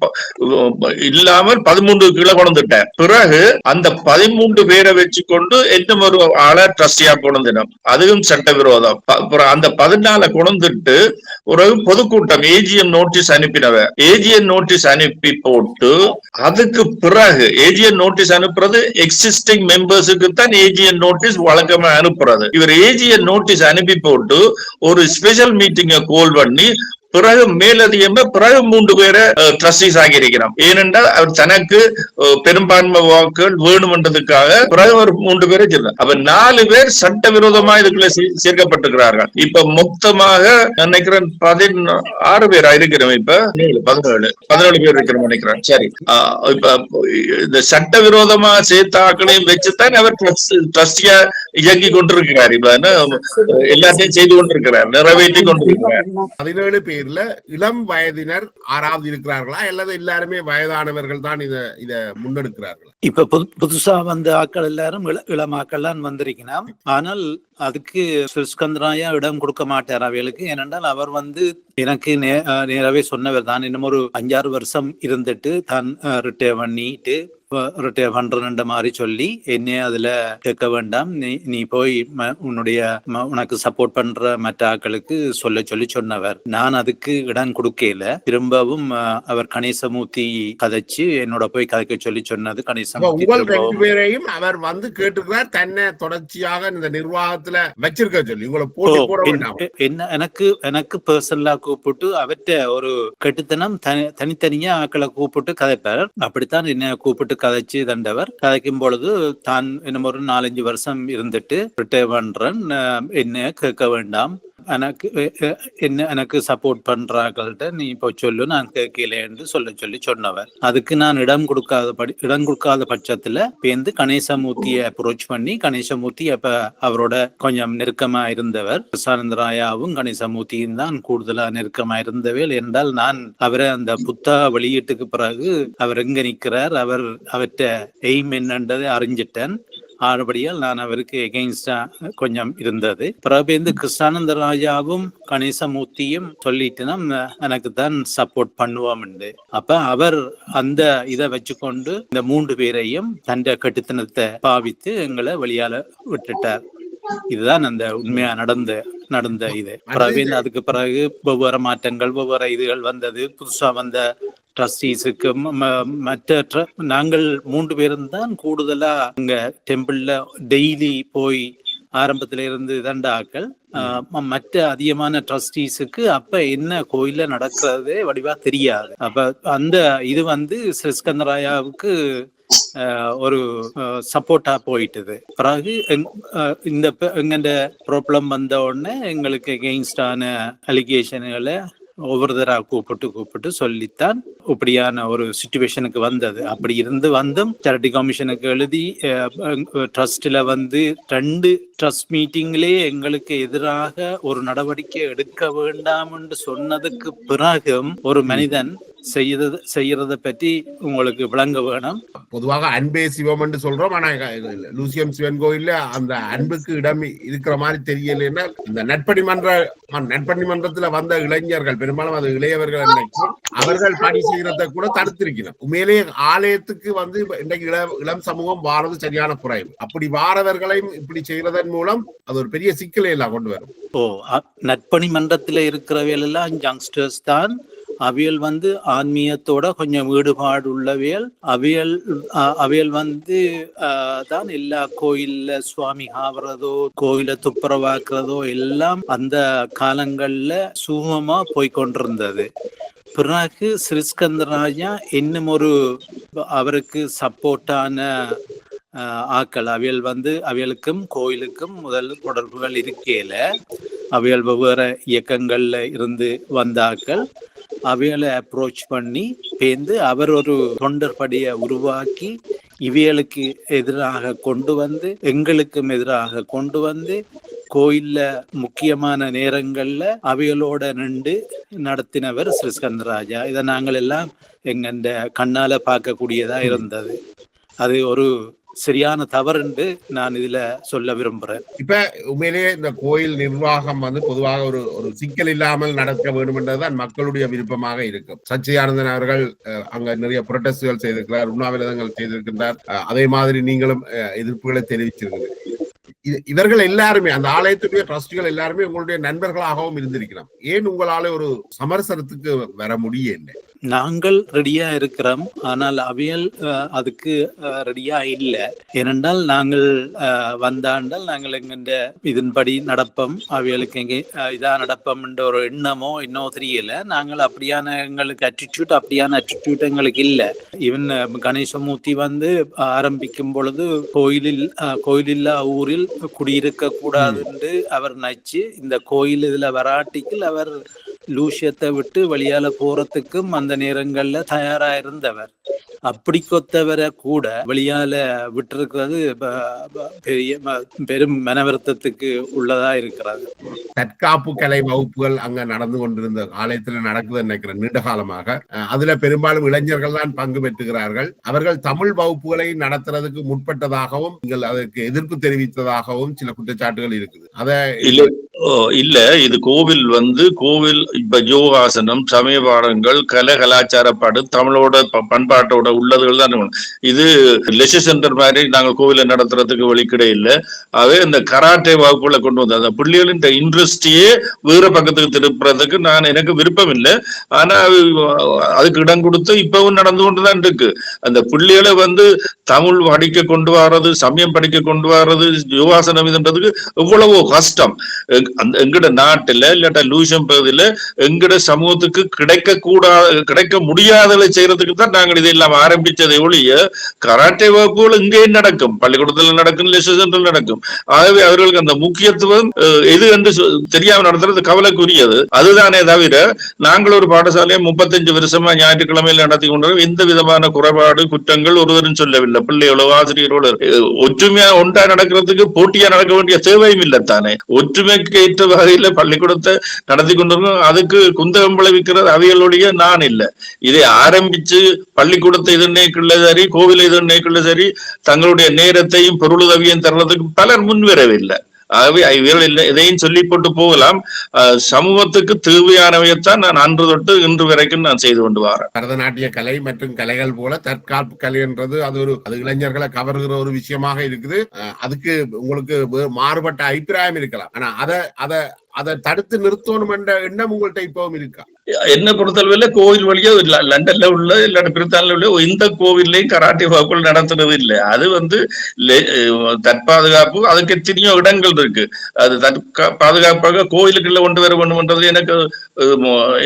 B: இல்லாமல் 13 கீழே கொண்டுட்டார். பிறகு அந்த 13 பேரை வச்சுக்கொண்டு என்ன ஒரு ஆளை ட்ரஸ்டியா கொண்டுனோம், அதுவும் சட்டவிரோதம். அந்த 14 கொண்டுட்டு ஒரு பொதுக்கூட்டம் ஏஜிஎம் நோட்டீஸ் அனுப்பினவர். ஏஜிஎம் நோட்டீஸ் அனுப்பி போட்டு அதுக்கு பிறகு ஏஜிஎம் நோட்டீஸ் அனுப்புறது எக்ஸிஸ்டிங் மெம்பர்ஸுக்கு தான் ஏஜிஎம் நோட்டீஸ் வழக்கமா அனுப்புறது. இவர் ஏஜிஎம் நோட்டீஸ் அனுப்பி போட்டு ஒரு ஸ்பெஷல் மீட்டிங்கை கால் பண்ணி பிறகு மேலதிகமா பிறகு 3 பேரை ட்ரஸ்டீஸ் ஆகி இருக்கிறார். ஏனென்றால் அவர் தனக்கு பெரும்பான்மை வாக்குகள் வேணும்ன்றதுக்காக பிறகு ஒரு 3 பேரை சொல்றார். அப்ப 4 பேர் சட்டவிரோதமா இதுக்குள்ள சேர்க்கப்பட்டிருக்கிறார்கள். இப்ப மொத்தமாக நினைக்கிறேன் 16 பேரா இருக்கிறோம். இப்ப 17 பேர் இருக்கிறோம் நினைக்கிறேன். சரி, இப்ப இந்த சட்டவிரோதமா சேர்த்த ஆக்களையும் வச்சுதான் அவர் ட்ரஸ்டியா இயங்கி கொண்டிருக்கிறார். இப்ப எல்லாத்தையும் செய்து கொண்டிருக்கிறார், நிறைவேற்றி கொண்டிருக்கிறார்.
A: 17 பேர்ல இளம் வயதினர் 6வது இருக்கிறார்களா அல்லது எல்லாருமே வயதானவர்கள் தான் இத முன்னெடுக்கிறார்கள்?
D: இப்ப புதுசா வந்த ஆக்கள் எல்லாரும் இளமாக்கள் தான் வந்திருக்கணும். ஆனால் அதுக்கு சிறிஸ்கந்தராயா இடம் கொடுக்க மாட்டார் அவைகளுக்கு. ஏனென்றால் அவர் எனக்கு நேராவே சொன்னவர் தான், இன்னும் ஒரு 5-6 வருஷம் இருந்துட்டு தான் ரிட்டையர் பண்ணிட்டு ரிட்டையர் பண்றேன்ற மாதிரி சொல்லி என்னைய அதுல கேட்க வேண்டாம், நீ போய் உனக்கு சப்போர்ட் பண்ற மற்ற ஆக்களுக்கு சொல்லி சொன்னவர். நான் அதுக்கு இடம் கொடுக்கல. திரும்பவும் அவர் கணேசமூர்த்தி கதைச்சு என்னோட போய் கதைக்க சொன்னது கணேசமூர்த்தி.
A: பேரையும் அவர் கேட்டுக்கிறார், தன்னை தொடர்ச்சியாக இந்த நிர்வாகத்துல வச்சிருக்க சொல்லி உங்களை போட்டு போட வேண்டாம்.
D: என்ன எனக்கு பர்சனலா கூப்பிட்டு அவற்ற ஒரு கெட்டுத்தனம் தனித்தனியா ஆக்களை கூப்பிட்டு கதைப்பார். அப்படித்தான் என்ன கூப்பிட்டு கதைச்சு தண்டவர். கதைக்கும் பொழுது தான் இன்னும் ஒரு 4-5 வருஷம் இருந்துட்டு ரிட்டையர் பண்றேன், என்ன கேட்க வேண்டாம், எனக்கு எனக்கு சப்போர்ட் பண்றாங்கள்ட்ட நீ இப்போ சொல்லு, நான் கேட்கலன்னு சொல்லி சொன்னவர். அதுக்கு நான் இடம் கொடுக்காத பட்சத்துல பேருந்து கணேசமூர்த்தியை அப்ரோச் பண்ணி, கணேசமூர்த்தி அப்ப அவரோட கொஞ்சம் நெருக்கமா இருந்தவர். கிருஷ்ணானந்தராயாவும் கணேசமூர்த்தியும் தான் கூடுதலா நெருக்கமா இருந்தவர். என்றால் நான் அவரை அந்த புத்தக வெளியீட்டுக்கு பிறகு அவர் எங்க நிற்கிறார், அவற்றை எய்ம் என்னன்றதை அறிஞ்சிட்டேன். ஆறுபடியால் நான் அவருக்கு எகெயின்ஸ்டா கொஞ்சம் இருந்தது. பிறகு இந்த கிருஷ்ணானந்தராஜாவும் கணேசமூர்த்தியும் சொல்லிட்டுனா எனக்கு தான் சப்போர்ட் பண்ணுவோம். அப்ப அவர் அந்த இதை வச்சுக்கொண்டு இந்த 3 பேரையும் தன்னை கட்டுத்தனத்தை பாவித்து எங்களை வெளியால விட்டுட்டார். இதுதான் அந்த உண்மையா நடந்த இது. பிறகு அதுக்கு பிறகு வெவ்வேறு மாற்றங்கள், வெவ்வேறு இதுகள் வந்தது. புதுசா வந்த ட்ரஸ்டீஸுக்கு மற்ற நாங்கள் 3 பேரும் தான் கூடுதலா அங்க டெம்பிள்ல டெய்லி போய் ஆரம்பத்தில இருந்து தண்டாக்கள். மற்ற அதிகமான ட்ரஸ்டீஸுக்கு அப்ப என்ன கோயில்ல நடக்கிறதே வடிவா தெரியாது. அப்ப அந்த இது ஸ்ரீஸ்கந்தராயாவுக்கு ஒரு சப்போர்ட்டா போயிட்டுது. பிறகு எங்க ப்ராப்ளம் வந்த உடனே எங்களுக்கு எகெயின்ஸ்டான அலிகேஷன்களை ஒவ்வொருத்தரா கூப்பிட்டு சொல்லித்தான் இப்படியான ஒரு சிச்சுவேஷனுக்கு வந்தது. அப்படி வந்தும் சேரிட்டி கமிஷனுக்கு எழுதி ட்ரஸ்ட்ல 2 ட்ரஸ்ட் மீட்டிங்லேயே எங்களுக்கு எதிராக ஒரு நடவடிக்கை எடுக்க வேண்டாம் என்று சொன்னதுக்கு பிறகும் ஒரு மனிதன் செய்யறத பற்றி உங்களுக்கு விளங்க வேணும்.
A: பொதுவாக அன்பே சிவம் என்று சொல்றோம். ஆனா லூசியம் சிவன் கோயில்ல அந்த அன்புக்கு இடம் இருக்கிற மாதிரி தெரியலன்னா, இந்த நட்பணி மன்றத்துல வந்த இளைஞர்கள் பெரும்பாலும் அது இளையவர்கள் நினைக்கும், அவர்கள் பணி செய்யறத கூட தடுத்திருக்கணும். உண்மையிலேயே ஆலயத்துக்கு இன்றைக்கு இளம் சமூகம் வாரது சரியான குறைவு. அப்படி வாரவர்களையும் இப்படி செய்யறதன் மூலம் அது ஒரு பெரிய சிக்கலை எல்லாம் கொண்டு வரும்.
D: நட்பணி மன்றத்துல இருக்கிறவையல் எல்லாம் யங்ஸ்டர்ஸ் தான். அவியல் ஆன்மீகத்தோட கொஞ்சம் ஈடுபாடு உள்ளவியல். அவியல் தான் எல்லா கோயில்ல சுவாமி ஆவறதோ, கோயில துப்புரவாக்குறதோ எல்லாம் அந்த காலங்கள்ல சுகமா போய்கொண்டிருந்தது. பிறகு ஸ்ரீஸ்கந்தராஜா இன்னும் அவருக்கு சப்போர்ட்டான ஆக்கள் அவியல் அவியலுக்கும் கோயிலுக்கும் முதல் தொடர்புகள் இருக்கையில அவியல் வெவ்வேறு இயக்கங்கள்ல இருந்து வந்தாக்கள் அவைகளை அப்ரோச் பண்ணி பேர்ந்து அவர் ஒரு தொண்டர் படையை உருவாக்கி இவைகளுக்கு எதிராக எங்களுக்கும் எதிராக கொண்டு வந்து கோயில்ல முக்கியமான நேரங்கள்ல அவைகளோட நின்று நடத்தினவர் ஸ்ரீஸ்கந்தராஜா. இதை நாங்கள் எல்லாம் எங்க கண்ணால பார்க்கக்கூடியதா இருந்தது. அது ஒரு சரியான தவறு என்று நான் இதுல சொல்ல விரும்புறேன்.
A: இப்ப உண்மையிலேயே இந்த கோயில் நிர்வாகம் பொதுவாக ஒரு சிக்கல் இல்லாமல் நடக்க வேண்டும் என்றதுதான் மக்களுடைய விருப்பமாக இருக்கும். சச்சிதானந்தன் அவர்கள் அங்க நிறைய புரொட்டஸ்டுகள் செய்திருக்கிறார், உண்ணாவிரதங்கள் செய்திருக்கின்றார். அதே மாதிரி நீங்களும் எதிர்ப்புகளை தெரிவிச்சிருக்கிறீர்கள். இவர்கள் எல்லாருமே அந்த ஆலயத்துடைய ட்ரஸ்டிகள் எல்லாருமே உங்களுடைய நண்பர்களாகவும் இருந்திருக்கிறோம். ஏன் உங்களால ஒரு சமரசனத்துக்கு வர முடியல?
D: நாங்கள் ரெடியா இருக்கிறோம், ஆனால் அவியல் அதுக்கு ரெடியா இல்லை. ஏனென்றால் நாங்கள் வந்தாண்டால் நாங்கள் எங்க இதன்படி நடப்போம், அவியலுக்கு எங்கே இதா நடப்போம் என்ற ஒரு எண்ணமோ இன்னும் தெரியல. நாங்கள் அப்படியான எங்களுக்கு அப்படியான அட்டிடியூட் எங்களுக்கு இல்லை. ஈவன் கணேசமூர்த்தி ஆரம்பிக்கும் பொழுது கோயிலில்லா ஊரில் குடியிருக்க கூடாது என்று அவர் நச்சு இந்த கோயில் இதுல வராட்டிக்கு அவர் லூசியத்தை விட்டு வெளியால போறதுக்கும் அந்த நேரங்கள்ல தயாரா இருந்தவர். அப்படி கொத்தவரை கூட வெளியால விட்டிருக்கிறது பெரும் மனவருத்தத்துக்கு உள்ளதா இருக்கிறது.
A: தற்காப்பு கலை வகுப்புகள் அங்க நடந்து கொண்டிருந்த ஆலயத்துல நடக்குதுன்னு நினைக்கிறேன் நீண்ட காலமாக. அதுல பெரும்பாலும் இளைஞர்கள் தான் பங்கு பெற்றுகிறார்கள். அவர்கள் தமிழ் வகுப்புகளை நடத்துறதுக்கு முற்பட்டதாகவும் நீங்கள் அதற்கு எதிர்ப்பு தெரிவித்ததாகவும் சில குற்றச்சாட்டுகள் இருக்குது.
B: இல்ல இது கோவில் கோவில் இப்ப யோகாசனம், சமய பாடங்கள், கலாச்சார பாடம், தமிழோட பண்பாட்டோட உள்ளதுகள் தான். இது லெஷர் சென்டர் மாதிரி நாங்கள் கோவிலை நடத்துறதுக்கு வழிக்கிட இல்லை. அவே இந்த கராட்டே வகுப்புகளை கொண்டு வந்தது. அந்த பிள்ளைகளின் இன்ட்ரெஸ்டையே வேற பக்கத்துக்கு திருப்புறதுக்கு எனக்கு விருப்பம் இல்லை. ஆனா அதுக்கு இடம் கொடுத்து இப்பவும் நடந்து கொண்டுதான் இருக்கு. அந்த பிள்ளைகளை தமிழ் படிக்க கொண்டு வர்றது, சமயம் படிக்க கொண்டு வர்றது, யோகாசனம் இதுன்றதுக்கு எவ்வளவோ கஷ்டம். அந்த எங்கட நாட்டுல இல்லாட்டா லூஷன் பகுதியில எங்கட சமூகத்துக்கு கிடைக்க முடியாததை செய்யறதுக்கு தான் நாங்கள் இதெல்லாம் ஆரம்பிச்சதை ஒழிய கராட்டே வகுப்புகள் இங்கேயும் நடக்கும், பள்ளிக்கூடத்துல நடக்கும், லெசன் சென்டர்ல நடக்கும். ஆகவே அவர்களுக்கு அந்த முக்கியத்துவம் எது என்று தெரியாம நடத்துறது கவலைக்குரியது. அதுதானே தவிர நாங்கள் ஒரு பாடசாலையை 35 வருஷமா ஞாயிற்றுக்கிழமையில் நடத்தி கொண்டு எந்த விதமான குறைபாடு குற்றங்கள் ஒருவரும் சொல்லவில்லை. பிள்ளைகளோ ஆசிரியர்களோ ஒற்றுமையா ஒன்றா நடக்கிறதுக்கு போட்டியா நடக்க வேண்டிய தேவையும் இல்லை தானே. ஒற்றுமைக்கு ஏற்ற வகையில பள்ளிக்கூடத்தை நடத்தி கொண்டிருக்கோம். அதுக்கு குந்தகம் விளைவிக்கிறது அவைகளுடைய நான் இல்லை. இதை ஆரம்பிச்சு பள்ளிக்கூடத்தை எதிர்நேக்குள்ள சரி, கோவிலை எதிர்நேக்குள்ள சரி, தங்களுடைய நேரத்தையும் பொருளுதவியும் தர்றதுக்கு பலர் முன்வரவில்லை. ஆகவே இவர்கள் இதையும் சொல்லி போட்டு போகலாம். சமூகத்துக்கு தேவையானவையத்தான் நான் அன்று தொட்டு இன்று வரைக்கும் நான் செய்து கொண்டு வரேன்.
A: பரதநாட்டிய கலை மற்றும் கலைகள் போல தற்காப்பு கலை என்றது அது இளைஞர்களை கவர்கிற ஒரு விஷயமாக இருக்குது. அதுக்கு உங்களுக்கு மாறுபட்ட அபிப்பிராயம் இருக்கலாம். ஆனா அதை தடுத்து நிறுத்தணும் என்ற எண்ணம் உங்கள்கிட்ட இப்பவும் இருக்கா?
B: என்ன பொறுத்தளவில் கோவில் வழியா லண்டன்ல உள்ள இல்லாட்ட பிரித்தானில உள்ள இந்த கோவில்லையும் கராட்டே வகுப்புகள் நடத்துறது இல்லை. அது தற்பாதுகாப்பு, அதுக்கு எத்தனையோ இடங்கள் இருக்கு. அது பாதுகாப்பாக கோயிலுக்குள்ள கொண்டு வர வேண்டும்ன்றது எனக்கு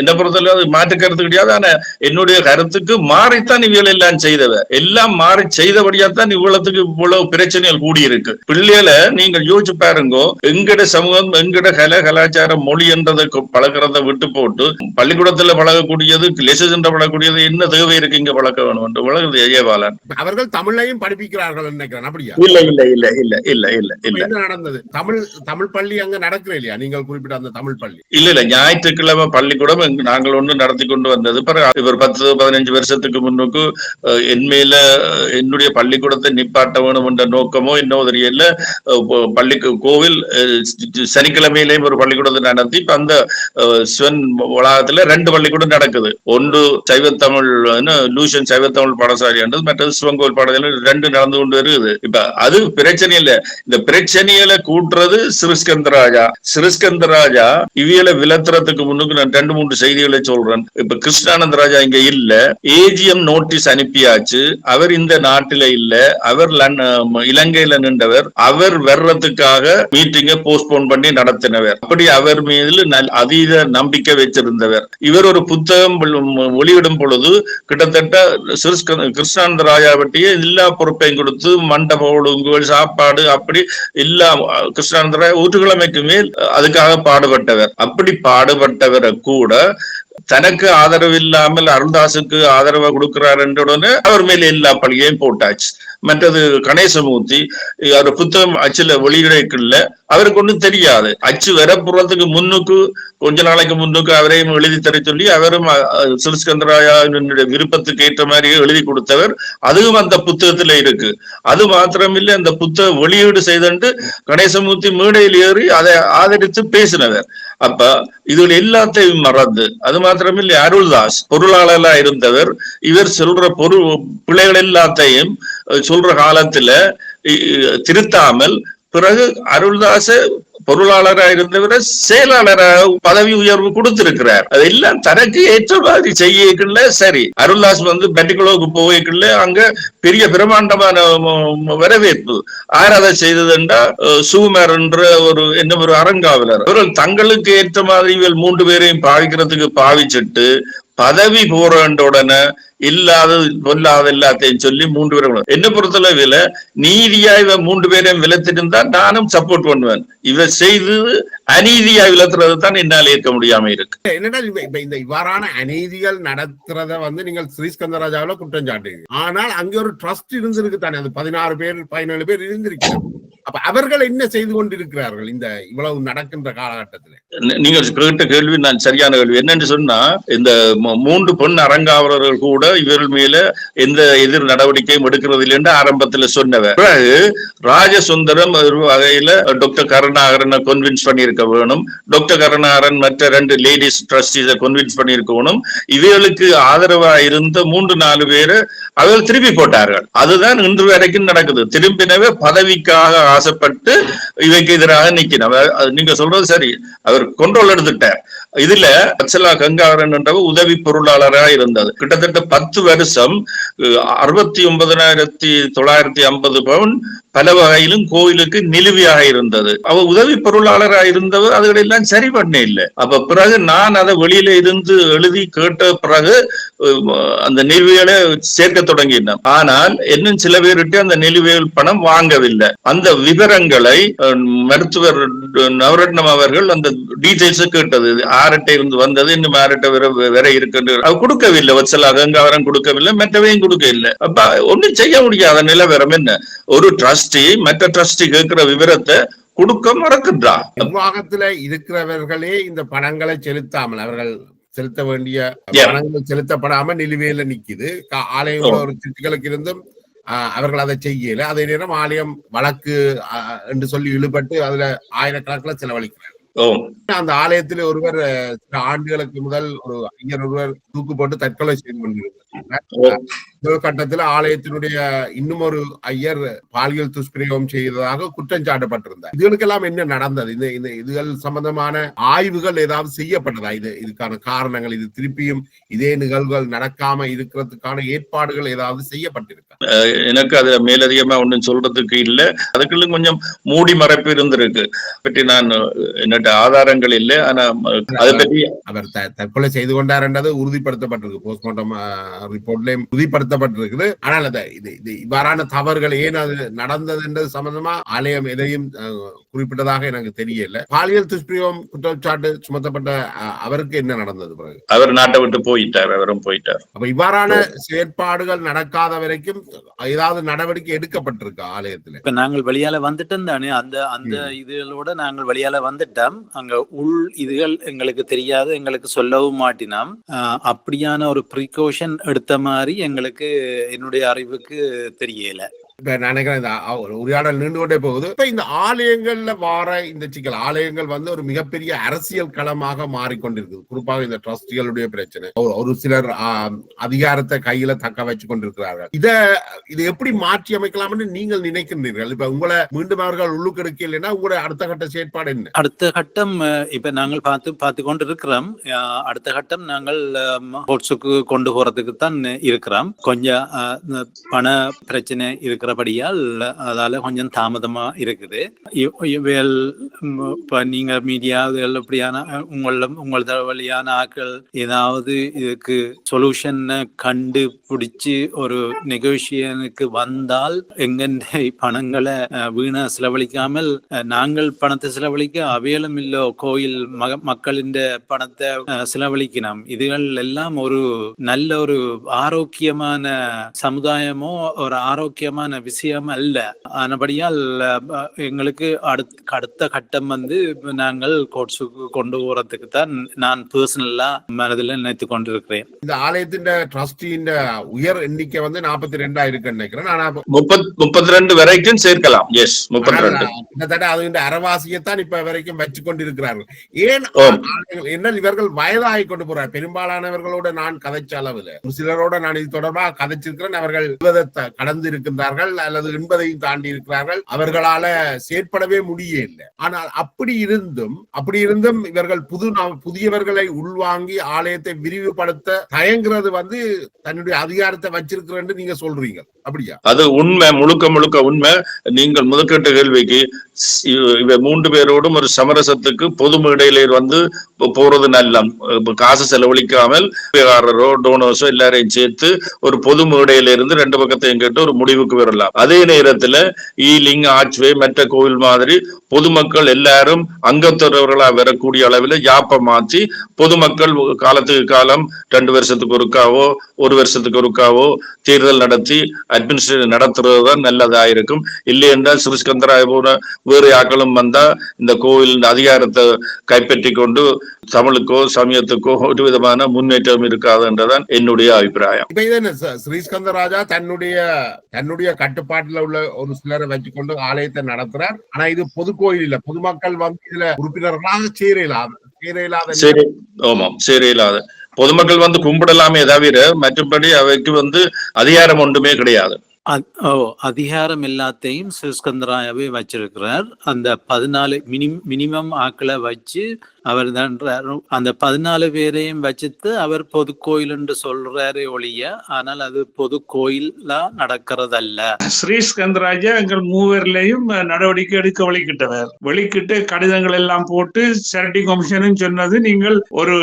B: என்ன பொறுத்தளவு அது மாற்று கருத்து கிடையாது. ஆனா என்னுடைய கருத்துக்கு மாறித்தான் இவள் எல்லாம் செய்தவ, எல்லாம் மாறி செய்தபடியாத்தான் இவ்வளவுக்கு இவ்வளவு பிரச்சனைகள் கூடியிருக்கு. பிள்ளைகளை நீங்கள் யோசிச்சு பாருங்க. எங்கட சமூகம், எங்கட கலாச்சாரம், மொழி என்றதை பழகிறத விட்டு போட்டு பள்ளிக்கூடத்துல பழகக்கூடியது, லெசன் சென்டர் பழகக்கூடியது என்ன தேவை இருக்கு இங்க பழக்க வேணும் என்று பழகுது ஏவாளன்.
A: அவர்கள் தமிழையும் படிப்பிக்கிறார்கள் நினைக்கிறேன். அப்படியா?
B: இல்ல இல்ல இல்ல இல்ல இல்ல இல்ல இல்ல.
A: என்ன நடந்தது? தமிழ் பள்ளி அங்க நடக்கிற இல்லையா? நீங்கள் குறிப்பிட்ட அந்த தமிழ் பள்ளி
B: இல்ல ஞாயிற்றுக்கிழமை பள்ளிக்கூடம் நாங்கள் ஒன்று நடத்தி கொண்டு வந்தது. இவர் 10-15 வருஷத்துக்கு முன்னுக்கு என்மையில என்னுடைய பள்ளிக்கூடத்தை நிப்பாட்ட வேணும் என்ற நோக்கமோ என்னவோ தெரியல. கோவில் சனிக்கிழமையிலேயும் ஒரு பள்ளிக்கூடத்தை நடத்தி அந்த சிவன் வளாகத்துல 2 பள்ளிக்கூடம் நடக்குது. ஒன்று சைவத்தமிழ் லூஷன் சைவத்தமிழ் பாடசாலை என்றது, மற்றது சிவங்கோவில் பாடசாலை 2 நடந்து கொண்டு வருது. இப்ப அது பிரச்சனை இல்ல. இந்த பிரச்சனைகளை கூட்டுறது சிறுஸ்கந்தராஜா இவியலை விலத்துறதுக்கு முன்னுக்கு நான் 2-3 செய்திகளை சொல்றேன். இப்ப கிருஷ்ணானந்த ராஜா இங்க இல்ல, ஏஜிஎம் நோட்டீஸ் அனுப்பியாச்சு, அவர் இந்த நாட்டில இல்ல, அவர் இலங்கையில நின்றவர், அவர் வர்றதுக்காக மீட்டிங்கை போஸ்ட்போன் பண்ணி நடத்தினவர். அப்படி அவர் மீது அதீத நம்பிக்கை வச்சிருந்தவர். இவர் ஒரு புத்தகம் வெளியிடும் பொழுது கிட்டத்தட்ட கிருஷ்ணானந்த ராஜா பற்றிய எல்லா பொறுப்பையும் கொடுத்து மண்டப ஒழுங்குகள், சாப்பாடு, அப்படி எல்லா கிருஷ்ணானந்த ராஜா ஊற்றுக்கிழமைக்கு மேல் அதுக்காக பாடுபட்டவர். அப்படி பாடுபட்டவரை கூட தனக்கு ஆதரவு இல்லாமல் அருள்தாஸுக்கு ஆதரவை கொடுக்கிறார் என்ற உடனே அவர் மேல எல்லா பழியையும் போட்டாச்சு. மற்றது கணேசமூர்த்தி அவர் புத்தகம் அச்சுல வெளியிடக்குள்ள அவருக்கு ஒன்றும் தெரியாது. அச்சு வரப்புறத்துக்கு முன்னுக்கு கொஞ்ச நாளைக்கு முன்னுக்கு அவரையும் எழுதி தர சொல்லி அவரும் சிறுஸ்கந்தராயனுடைய விருப்பத்துக்கு ஏற்ற மாதிரி எழுதி கொடுத்தவர். அதுவும் அந்த புத்தகத்துல இருக்கு. அது மாத்திரமில்லை, அந்த புத்தகம் வெளியீடு செய்து கணேசமூர்த்தி மேடையில் ஏறி அதை ஆதரித்து பேசினவர். அப்ப இதுல எல்லாத்தையும் மறந்து, அது மாத்திரமில்லை, அருள்தாஸ் பொருளாளரா இருந்தவர். இவர் சொல்ற பிள்ளைகள் எல்லாத்தையும் சொல்ற காலத்துல திருத்தாமல் பிறகு அருள்தாச பொருளாளராக இருந்தவரை செயலாளராக பதவி உயர்வு கொடுத்திருக்கிறார். அதெல்லாம் தனக்கு ஏற்ற மாதிரி செய்யக்குள்ள சரி. அருள்தாஸ் பெட்டிகுலோவுக்கு போய்க்குள்ள அங்க பெரிய பிரமாண்டமான வரவேற்பு. யார் அதை செய்ததுண்டா சுகுமார் என்ற ஒரு அறங்காவலர். அவர்கள் தங்களுக்கு ஏற்ற மாதிரி இவர்கள் 3 பேரையும் பாவிக்கிறதுக்கு பாவிச்சுட்டு பதவி போறன்ற உடனே பொல்லாத எல்லாத்தையும் சொல்லி 3 பேரும் என்ன பொறுத்தளவில் நீதியா இவ 3 பேரையும் விலத்திருந்தா நானும் சப்போர்ட் பண்ணுவேன். இவ செய்து அநீதியா விலத்துறது தான் என்னால் ஏற்க முடியாம இருக்கு.
A: என்னன்னா இந்த இவ்வாறான அநீதிகள் நடத்துறத நீங்கள் ஸ்ரீஸ்கந்தராஜாவில குற்றம் சாட்டுங்க. ஆனால் அங்க ஒரு ட்ரஸ்ட் இருந்திருக்கு தானே, அது 16 பேர் 17 பேர் இருந்திருக்கிறார். அப்ப அவர்கள் என்ன செய்து கொண்டிருக்கிறார்கள் இந்த இவ்வளவு நடக்கின்ற காலகட்டத்தில்?
B: நீங்க கேட்ட கேள்வி நான் சரியான கேள்வி. என்னன்னு சொன்னா, இந்த 3 பெண் அறங்காவலர்கள் கூட இவர்கள் மேல எந்த எதிர் நடவடிக்கையும் எடுக்கிறது இல்லைன்னு ஆரம்பத்துல சொன்னவர். பிறகு ராஜசுந்தரம் ஒரு வகையில டாக்டர் கருணாகரனை கன்வின்ஸ் பண்ணியிருக்க வேணும். டாக்டர் கருணாகரன் மற்ற 2 லேடிஸ் ட்ரஸ்டீஸை கன்வின்ஸ் பண்ணியிருக்கணும். இவர்களுக்கு ஆதரவா இருந்த 3-4 பேரை அவர்கள் திருப்பி போட்டார்கள். அதுதான் இன்று வரைக்கும் நடக்குது. திரும்பினவே பதவிக்காக ஆசைப்பட்டு இவைக்கு எதிராக நிற்கிறவர். நீங்க சொல்றது சரி, அவர் கண்ட்ரோல் எடுத்துட்டார். இதுல அச்சலா கங்காவரன் என்ற உதவி பொருளாளராக இருந்தது. கிட்டத்தட்ட 10 வருஷம் 69,950 பவுன் பல வகையிலும் கோயிலுக்கு நிலுவையாக இருந்தது. அவ உதவி பொருளாளராக இருந்தவர் அதுகளெல்லாம் சரி பண்ண இல்லை. அப்ப பிறகு நான் அதை வெளியில இருந்து எழுதி கேட்ட பிறகு அந்த நிலுவைகளை சேர்க்க தொடங்கினேன். ஆனால் இன்னும் சில பேருக்கு அந்த நிலுவைகள் பணம் வாங்கவில்லை. அந்த விவரங்களை மருத்துவர் நவரத்னம் அவர்கள் அந்த டீடைல்ஸ் கேட்டது, ஆர்ட்ட இருந்து வந்தது, இன்னும் ஆர்ட்ட வேற இருக்கு, அது கொடுக்கவில்லை. வச்சலாக அவரும் கொடுக்கவில்லை, மற்றவையும் கொடுக்க இல்லை. அப்ப ஒன்னும் செய்ய முடியாத நிலவரம் என்ன? ஒரு ட்ரஸ்டி மற்ற ட்ரஸ்டி கேட்கிற விவரத்தை கொடுக்க மறக்கின்றா.
A: நிர்வாகத்துல இருக்கிறவர்களே இந்த பணங்களை செலுத்தாமல், அவர்கள் செலுத்த வேண்டிய பணங்கள் செலுத்தப்படாம நிலுவையில நிக்குது. ஆலயம் ஒரு சிட்டுகளுக்கு இருந்தும் அவர்கள் அதை செய்யல. அதே நேரம் ஆலயம் வழக்கு என்று சொல்லி இழுபட்டு அதுல ஆயிரக்கணக்கில் செலவழிக்கிறார். அந்த ஆலயத்தில் ஒருவர் சில ஆண்டுகளுக்கு முதல் ஒரு ஐயர் ஒருவர் தூக்கு போட்டு தற்கொலை செய்து கொண்டிருக்கிறார். முதல் கட்டத்தில் ஆலயத்தினுடைய இன்னும் ஒரு ஐயர் பாலியல் துஷ்பிரயோகம் செய்ததாக குற்றம் சாட்டப்பட்டிருந்தார். இதுகளுக்கெல்லாம் என்ன நடந்தது? இந்த இதுகள் சம்பந்தமான ஆய்வுகள் ஏதாவது செய்யப்பட்டதா? இதுக்கான காரணங்கள், இது திருப்பியும் இதே நிகழ்வுகள் நடக்காம இருக்கிறதுக்கான ஏற்பாடுகள் ஏதாவது செய்யப்பட்டிருக்கா?
B: எனக்கு அது மேலதிகமா ஒன்றும் சொல்றதுக்கு இல்லை. அதுக்குள்ள கொஞ்சம் மூடி மறைப்பு இருந்திருக்கு. பற்றி நான் என்னட்ட ஆதாரங்கள் இல்லை. ஆனா அதை பற்றி
A: அவர் தற்கொலை செய்து கொண்டார் என்றது உறுதிப்படுத்தப்பட்டிருக்கு, போஸ்ட்மார்ட்டம் ரிப்போர்ட்லயும் உறுதிப்படுத்தப்பட்டிருக்குது. ஆனால் இது இவ்வாறான தவறுகள் ஏன் அது நடந்தது என்றது சம்பந்தமா ஆலயம் எதையும் குறிப்பிட்டதாக எனக்கு தெரியல. பாலியல் துஷ்பிரயோகம் குற்றச்சாட்டு சுமத்தப்பட்ட அவருக்கு என்ன நடந்தது? பிறகு
B: அவர் நாட்டை விட்டு போயிட்டார், அவரும் போயிட்டார்.
A: அப்ப இவ்வாறான செயற்பாடுகள் நடக்காத வரைக்கும் ஏதாவது நடவடிக்கை எடுக்கப்பட்டிருக்கு ஆலயத்துல?
D: இப்ப நாங்கள் வெளியால வந்துட்டோம் தானே, அந்த இதுகளோட நாங்கள் வெளியால வந்துட்டோம். அங்க உள் இதுகள் எங்களுக்கு தெரியாது, எங்களுக்கு சொல்லவும் மாட்டினோம். அப்படியான ஒரு ப்ரிகாஷன் எடுத்த மாதிரி எங்களுக்கு என்னுடைய அறிவுக்கு தெரியல.
A: இப்ப நினைக்கிறேன் உரையாடல் நீண்டு கொண்டே போகுது. இப்ப இந்த ஆலயங்கள்ல வார இந்த சிக்கல், ஆலயங்கள் வந்து ஒரு மிகப்பெரிய அரசியல் களமாக மாறிக்கொண்டிருக்கு. குறிப்பாக இந்த ட்ரஸ்டிகளுடைய பிரச்சனை, ஒரு சிலர் அதிகாரத்தை கையில தக்க வச்சு கொண்டிருக்கிறார்கள். இதை எப்படி மாற்றி அமைக்கலாம்னு நீங்கள் நினைக்கின்றீர்கள்? இப்ப உங்களை மீண்டும் அவர்கள் உள்ளுக்கு எடுக்கலைன்னா உங்களுடைய அடுத்த கட்ட செயற்பாடு என்ன?
D: அடுத்த கட்டம் இப்ப நாங்கள் பார்த்து கொண்டு இருக்கிறோம். அடுத்த கட்டம் நாங்கள் கோர்ட்ஸுக்கு கொண்டு போறதுக்கு தான் இருக்கிறோம். கொஞ்சம் பண பிரச்சனை இருக்கிறபடியால் அதால கொஞ்சம் தாமதமா இருக்குது. இப்ப நீங்க மீடியா அப்படியான உங்களது வழியான ஆட்கள் ஏதாவது இதுக்கு சொல்யூஷன் கண்டுபிடிச்சு ஒரு நெகோசியேஷனுக்கு வந்தால் எங்கெந்த பணங்களை வீணா செலவழிக்காமல் நாங்கள் பணத்தை செலவழிக்க அவையிலும் இல்லோ கோயில் மக்களின் பணத்தை செலவழிக்கணும். இதுகள் எல்லாம் ஒரு நல்ல ஒரு ஆரோக்கியமான சமுதாயமோ ஒரு ஆரோக்கியமான விஷயம் அல்ல. ஆனபடியால் எங்களுக்கு அடுத்த கட்டம் வந்து நாங்கள் கோர்ட்ஸுக்கு கொண்டு போறதுக்கு தான் நான் பர்சனலா மனதில் நினைத்து கொண்டிருக்கிறேன்.
A: இந்த ஆலயத்தின் ட்ரஸ்டின் உயர் எண்ணிக்கை வந்து 42 இருக்கு நினைக்கிறேன்.
B: 32 வரைக்கும் சேர்க்கலாம். எஸ், 32.
A: கிட்டத்தட்ட அது அரவாசியத்தான் இப்ப வரைக்கும் வச்சு கொண்டிருக்கிறார்கள். ஏன் என்ன இவர்கள் வயதாகி கொண்டு போறார்? பெரும்பாலானவர்களோட நான் கதைச்ச அளவுல ஒரு சிலரோட நான் இது தொடர்பாக கதைச்சிருக்கிறேன். அவர்கள் கடந்து இருக்கின்றார்கள் அல்லது 80ஐயும் தாண்டி இருக்கிறார்கள். அவர்களால செயற்படவே முடியவில்லை. ஆனால் அப்படி இருந்தும் இவர்கள் புதியவர்களை உள்வாங்கி ஆலயத்தை விரிவுபடுத்த தயங்குறது வந்து தன்னுடைய அதிகாரத்தை வச்சிருக்கிறேன்னு நீங்க சொல்றீங்க, அப்படியா?
B: அது உண்மை, முழுக்க உண்மை. நீங்கள் முதற்கட்ட கேள்விக்கு இவ 3 பேரோடும் ஒரு சமரசத்துக்கு பொது மேடையில வந்து போறது நல்ல, காசு செலவழிக்காமல் டோனர்ஸோ எல்லாரையும் சேர்த்து ஒரு பொது மேடையில இருந்து 2 பக்கத்தையும் கேட்டு ஒரு முடிவுக்கு வரலாம். அதே நேரத்துல ஈலிங் ஆர்ச்வே மற்ற கோவில் மாதிரி பொதுமக்கள் எல்லாரும் அங்கத்தவர்களா வரக்கூடிய அளவில் யாப்ப மாற்றி பொதுமக்கள் காலத்துக்கு காலம் 2 வருஷத்துக்கு ஒருக்காவோ 1 வருஷத்துக்கு ஒருக்காவோ தேர்தல் நடத்தி அட்மினிஸ்ட்ரேஷன் நடத்துறதுதான் நல்லதா இருக்கும். இல்லை என்றால் ஸ்ரீஸ்கந்தராய போன வேறு ஆக்களும் வந்தா இந்த கோவில் அதிகாரத்தை கைப்பற்றி கொண்டு தமிழுக்கோ சமயத்துக்கோ ஒரு விதமான முன்னேற்றம் இருக்காது என்றதான் என்னுடைய அபிப்பிராயம்.
A: இப்ப இது ஸ்ரீஸ்கந்தராஜா தன்னுடைய கட்டுப்பாட்டுல உள்ள ஒரு சிலரை வச்சுக்கொண்டு ஆலயத்தை நடத்துறார். ஆனா இது பொது கோயில் இல்ல, பொதுமக்கள் வந்து இதுல உறுப்பினர்களாக
B: சேரையில்லாத பொதுமக்கள் வந்து கும்பிடலாமே தவிர மற்றபடி அவைக்கு வந்து அதிகாரம் ஒன்றுமே கிடையாது.
D: அதிகாரம் எல்லாத்தையும் சிவஸ்கந்தராயாவே வச்சிருக்கிறார். அந்த 14 மினிமம் ஆக்களை வச்சு அவர் தான் அந்த 14 பேரையும் வச்சுட்டு அவர் பொது கோயில் என்று சொல்றாரு ஒழிய, ஆனால் அது பொது கோயிலா நடக்கிறதல்ல.
C: ஸ்ரீஸ்கந்தராஜா எங்கள் மூவரிலையும் நடவடிக்கை எடுக்க வெளிக்கிட்டு கடிதங்கள் எல்லாம் போட்டு சேரிட்டி கமிஷனும் சொன்னது, நீங்கள் ஒரு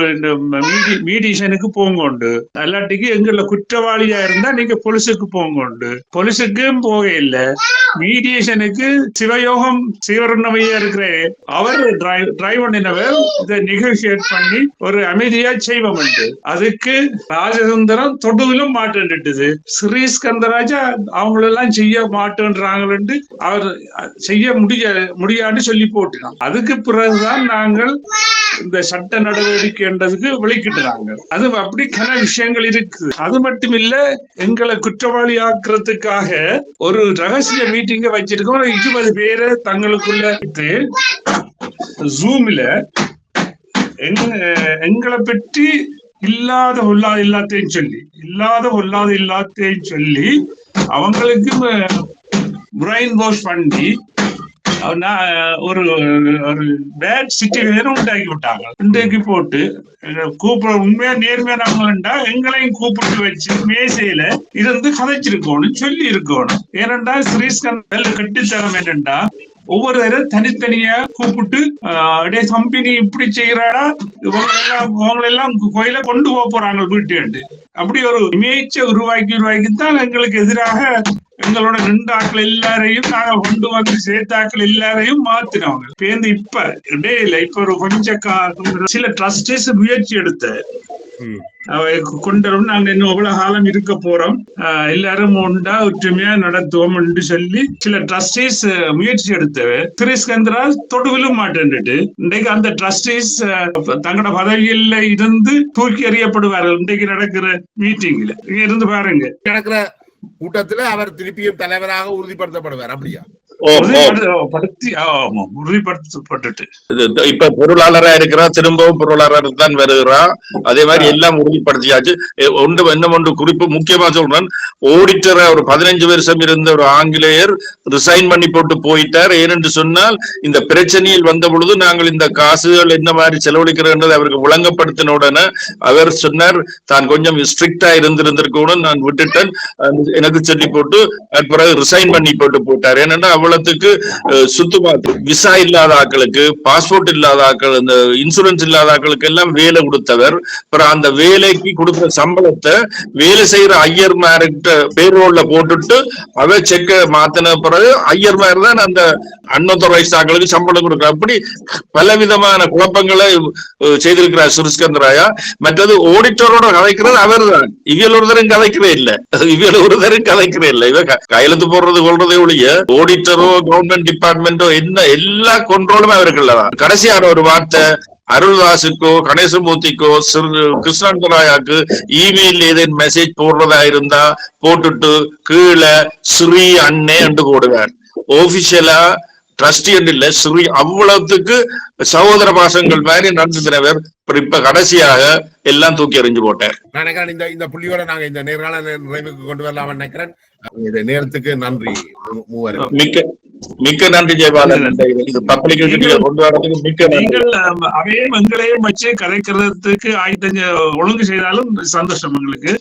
C: மீடியேஷனுக்கு போங்கோண்டு, அல்லாட்டிக்கு எங்கள குற்றவாளியா இருந்தா நீங்க போலீஸுக்கு போங்கோண்டு. போலீஸுக்கும் போக இல்ல, மீடியேஷனுக்கு சிவயோகம் சிவருணமையா இருக்கிற அவர் டிரைவ் பண்ணினவர் இதை நெகோசியேட் பண்ணி ஒரு அமைதியா செய்வோம். அதுக்கு ராஜசுந்தரம் தொடுவிலும் மாட்டேன்னுட்டுது. ஸ்ரீஸ்கந்தராஜா அவங்களெல்லாம் செய்ய மாட்டேன்றாங்க, அவர் செய்ய முடியான்னு சொல்லி போட்டுனான். அதுக்கு பிறகுதான் நாங்கள் இந்த சட்ட நடவடிக்கை என்றதுக்கு வெளிக்கிட்டுறாங்க. அது அப்படி கன விஷயங்கள் இருக்கு. அது மட்டும் இல்ல, எங்களை குற்றவாளி ஆக்குறதுக்காக ஒரு ரகசிய மீட்டிங்க வச்சிருக்கோம். 20 பேரை தங்களுக்குள்ள ஜூம்ல எங்களை பற்றி இல்லாத எல்லாத்தையும் சொல்லி அவங்களுக்கு பிரைன் வாஷ் பண்ணி ஒரு பேட் சிச்சுவேஷன் உண்டாக்கி விட்டாங்க. உண்டாக்கி போட்டு உண்மையா நேர்மையானவங்கண்டா எங்களையும் கூப்பிட்டு வச்சு மேசையில இருந்து கதைச்சிருக்கணும், சொல்லி இருக்கணும். ஏனென்றா ஸ்ரீஸ்கந்தர் கட்டித்தரம் என்னண்டா, ஒவ்வொரு தடவை தனித்தனியா கூப்பிட்டு கம்பெனி இப்படி செய்யறாடா, இவங்களெல்லாம் கோயில கொண்டு போறாங்க வீட்டு, அப்படி ஒரு இமேஜை உருவாக்கித்தான் எங்களுக்கு எதிராக எங்களோட 2 ஆட்கள் எல்லாரையும் நாங்க கொண்டு வந்து சேர்த்தாக்கள் எல்லாரையும் மாத்தினவங்க. பேருந்து இப்ப இடையில இப்ப ஒரு கொஞ்சம் சில ட்ரஸ்டேஸ் முயற்சி எடுத்த கொண்டரும் நாங்க இன்னும் எவ்வளவு காலம் இருக்க போறோம், எல்லாரும் உண்டா ஒற்றுமையா நடத்துவோம் என்று சொல்லி சில ட்ரஸ்டீஸ் முயற்சி எடுத்தவ ஸ்ரீஸ்கந்தரா தொடுவிலும் மாட்டேன்ட்டு இன்றைக்கு அந்த ட்ரஸ்டீஸ் தங்களோட பதவியில இருந்து தூக்கி எறியப்படுவார்கள். இன்றைக்கு நடக்கிற மீட்டிங்ல இங்க இருந்து பாருங்க,
A: நடக்கிற கூட்டத்துல அவர் திருப்பியும் தலைவராக உறுதிப்படுத்தப்படுவார். அப்படியா?
C: உறுதிப்படுத்தப்பட்டு
B: இப்ப பொருளாளரா இருக்கிறா, திரும்பவும் பொருளாளர் தான் வருகிறா. அதே மாதிரி எல்லாம் உறுதிப்படுத்தியாச்சு. ஒன்று குறிப்பு முக்கியமா சொல்றேன், ஆடிட்டரா ஒரு 15 வருஷம் இருந்த ஒரு ஆங்கிலேயர் ரிசைன் பண்ணி போட்டு போயிட்டார். ஏனென்று சொன்னால், இந்த பிரச்சனையில் வந்த பொழுது நாங்கள் இந்த காசுகள் என்ன மாதிரி செலவழிக்கிறோம் அவருக்கு விளங்கப்படுத்தின உடனே அவர் சொன்னார், தான் கொஞ்சம் ஸ்ட்ரிக்டா இருந்திருக்கணும், நான் விட்டுட்டேன் எனக்கு சொல்லி போட்டு பிறகு ரிசைன் பண்ணி போட்டு போட்டார். ஏன்னா அவ்வளவுக்கு சுத்தமா விசா இல்லாத ஆக்களுக்கு, பாஸ்போர்ட் இல்லாத ஆக்கள், இந்த இன்சூரன்ஸ் இல்லாத ஆக்களுக்கு எல்லாம் வேலை கொடுத்தவர். அப்புறம் அந்த வேலைக்கு கொடுத்த சம்பளத்தை வேலை செய்யற ஐயர்மார்கிட்ட பேரோல்ல போட்டுட்டு அவ செக்க மாத்தின பிறகு ஐயர்மார் தான் அந்த அன்ஆத்தரைஸ்ட் ஆக்களுக்கு சம்பளம் கொடுக்கிறார். அப்படி பலவிதமான குழப்பங்களை செய்திருக்கிறார் ஸ்ரீஸ்கந்தராயா. மற்றது ஆடிட்டரோட கதைக்கிறது அவர் தான், இவியல் ஒருத்தரும் கதைக்கவே இல்லை, இவ கையெழுத்து போடுறது கொள்றதே ஒழிய ஆடிட்டரோ கவர்மெண்ட் டிபார்ட்மெண்டோ என்ன எல்லா கண்ட்ரோலுமே அவருக்குள்ளதான். கடைசியான ஒரு வார்த்தை, அருள்தாஸுக்கோ கணேசமூர்த்திக்கோ கிருஷ்ணந்தராயாக்கு இமெயில் ஏதேனும் மெசேஜ் போடுறதா இருந்தா போட்டுட்டு கீழே ஸ்ரீ அண்ணே என்று போடுவார். ஆபிஷியலா ட்ரஸ்டி இல்ல ஸ்ரீ, அவ்வளவுக்கு சகோதர பாசங்கள் மாதிரி நடந்துகிறவர். இப்ப கடைசியாக எல்லாம் தூக்கி எறிஞ்சு போட்டார்.
A: நினைக்கிறேன் இந்த புள்ளியோட நாங்க இந்த நேர்காண நிறைவுக்கு கொண்டு வரலாம் நினைக்கிறேன். இந்த நேரத்துக்கு நன்றி மூவரும்.
B: மிக்க நன்றி ஜெயபாலன். கொண்டு வரதுக்கு மிக்க நன்றி.
C: அவையும் எங்களையும் வச்சு கதைக்கிறதுக்கு ஒழுங்கு செய்தாலும் சந்தோஷம் எங்களுக்கு.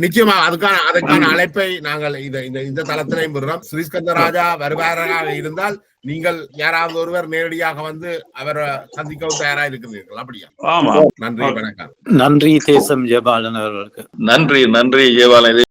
A: நிச்சயமா அதுக்கான அழைப்பை நாங்கள் இந்த தளத்திலையும் பெறுறோம். ஸ்ரீஸ்கந்தராஜா வருவாராக இருந்தால் நீங்கள் யாராவது ஒருவர் நேரடியாக வந்து அவரை சந்திக்கவும் தயாரா இருக்கிறீர்கள். அப்படியா?
C: ஆமா.
A: நன்றி, வணக்கம்.
D: நன்றி தேசம் ஜெயபாலன் அவர்களுக்கு.
B: நன்றி ஜெயபாலன்.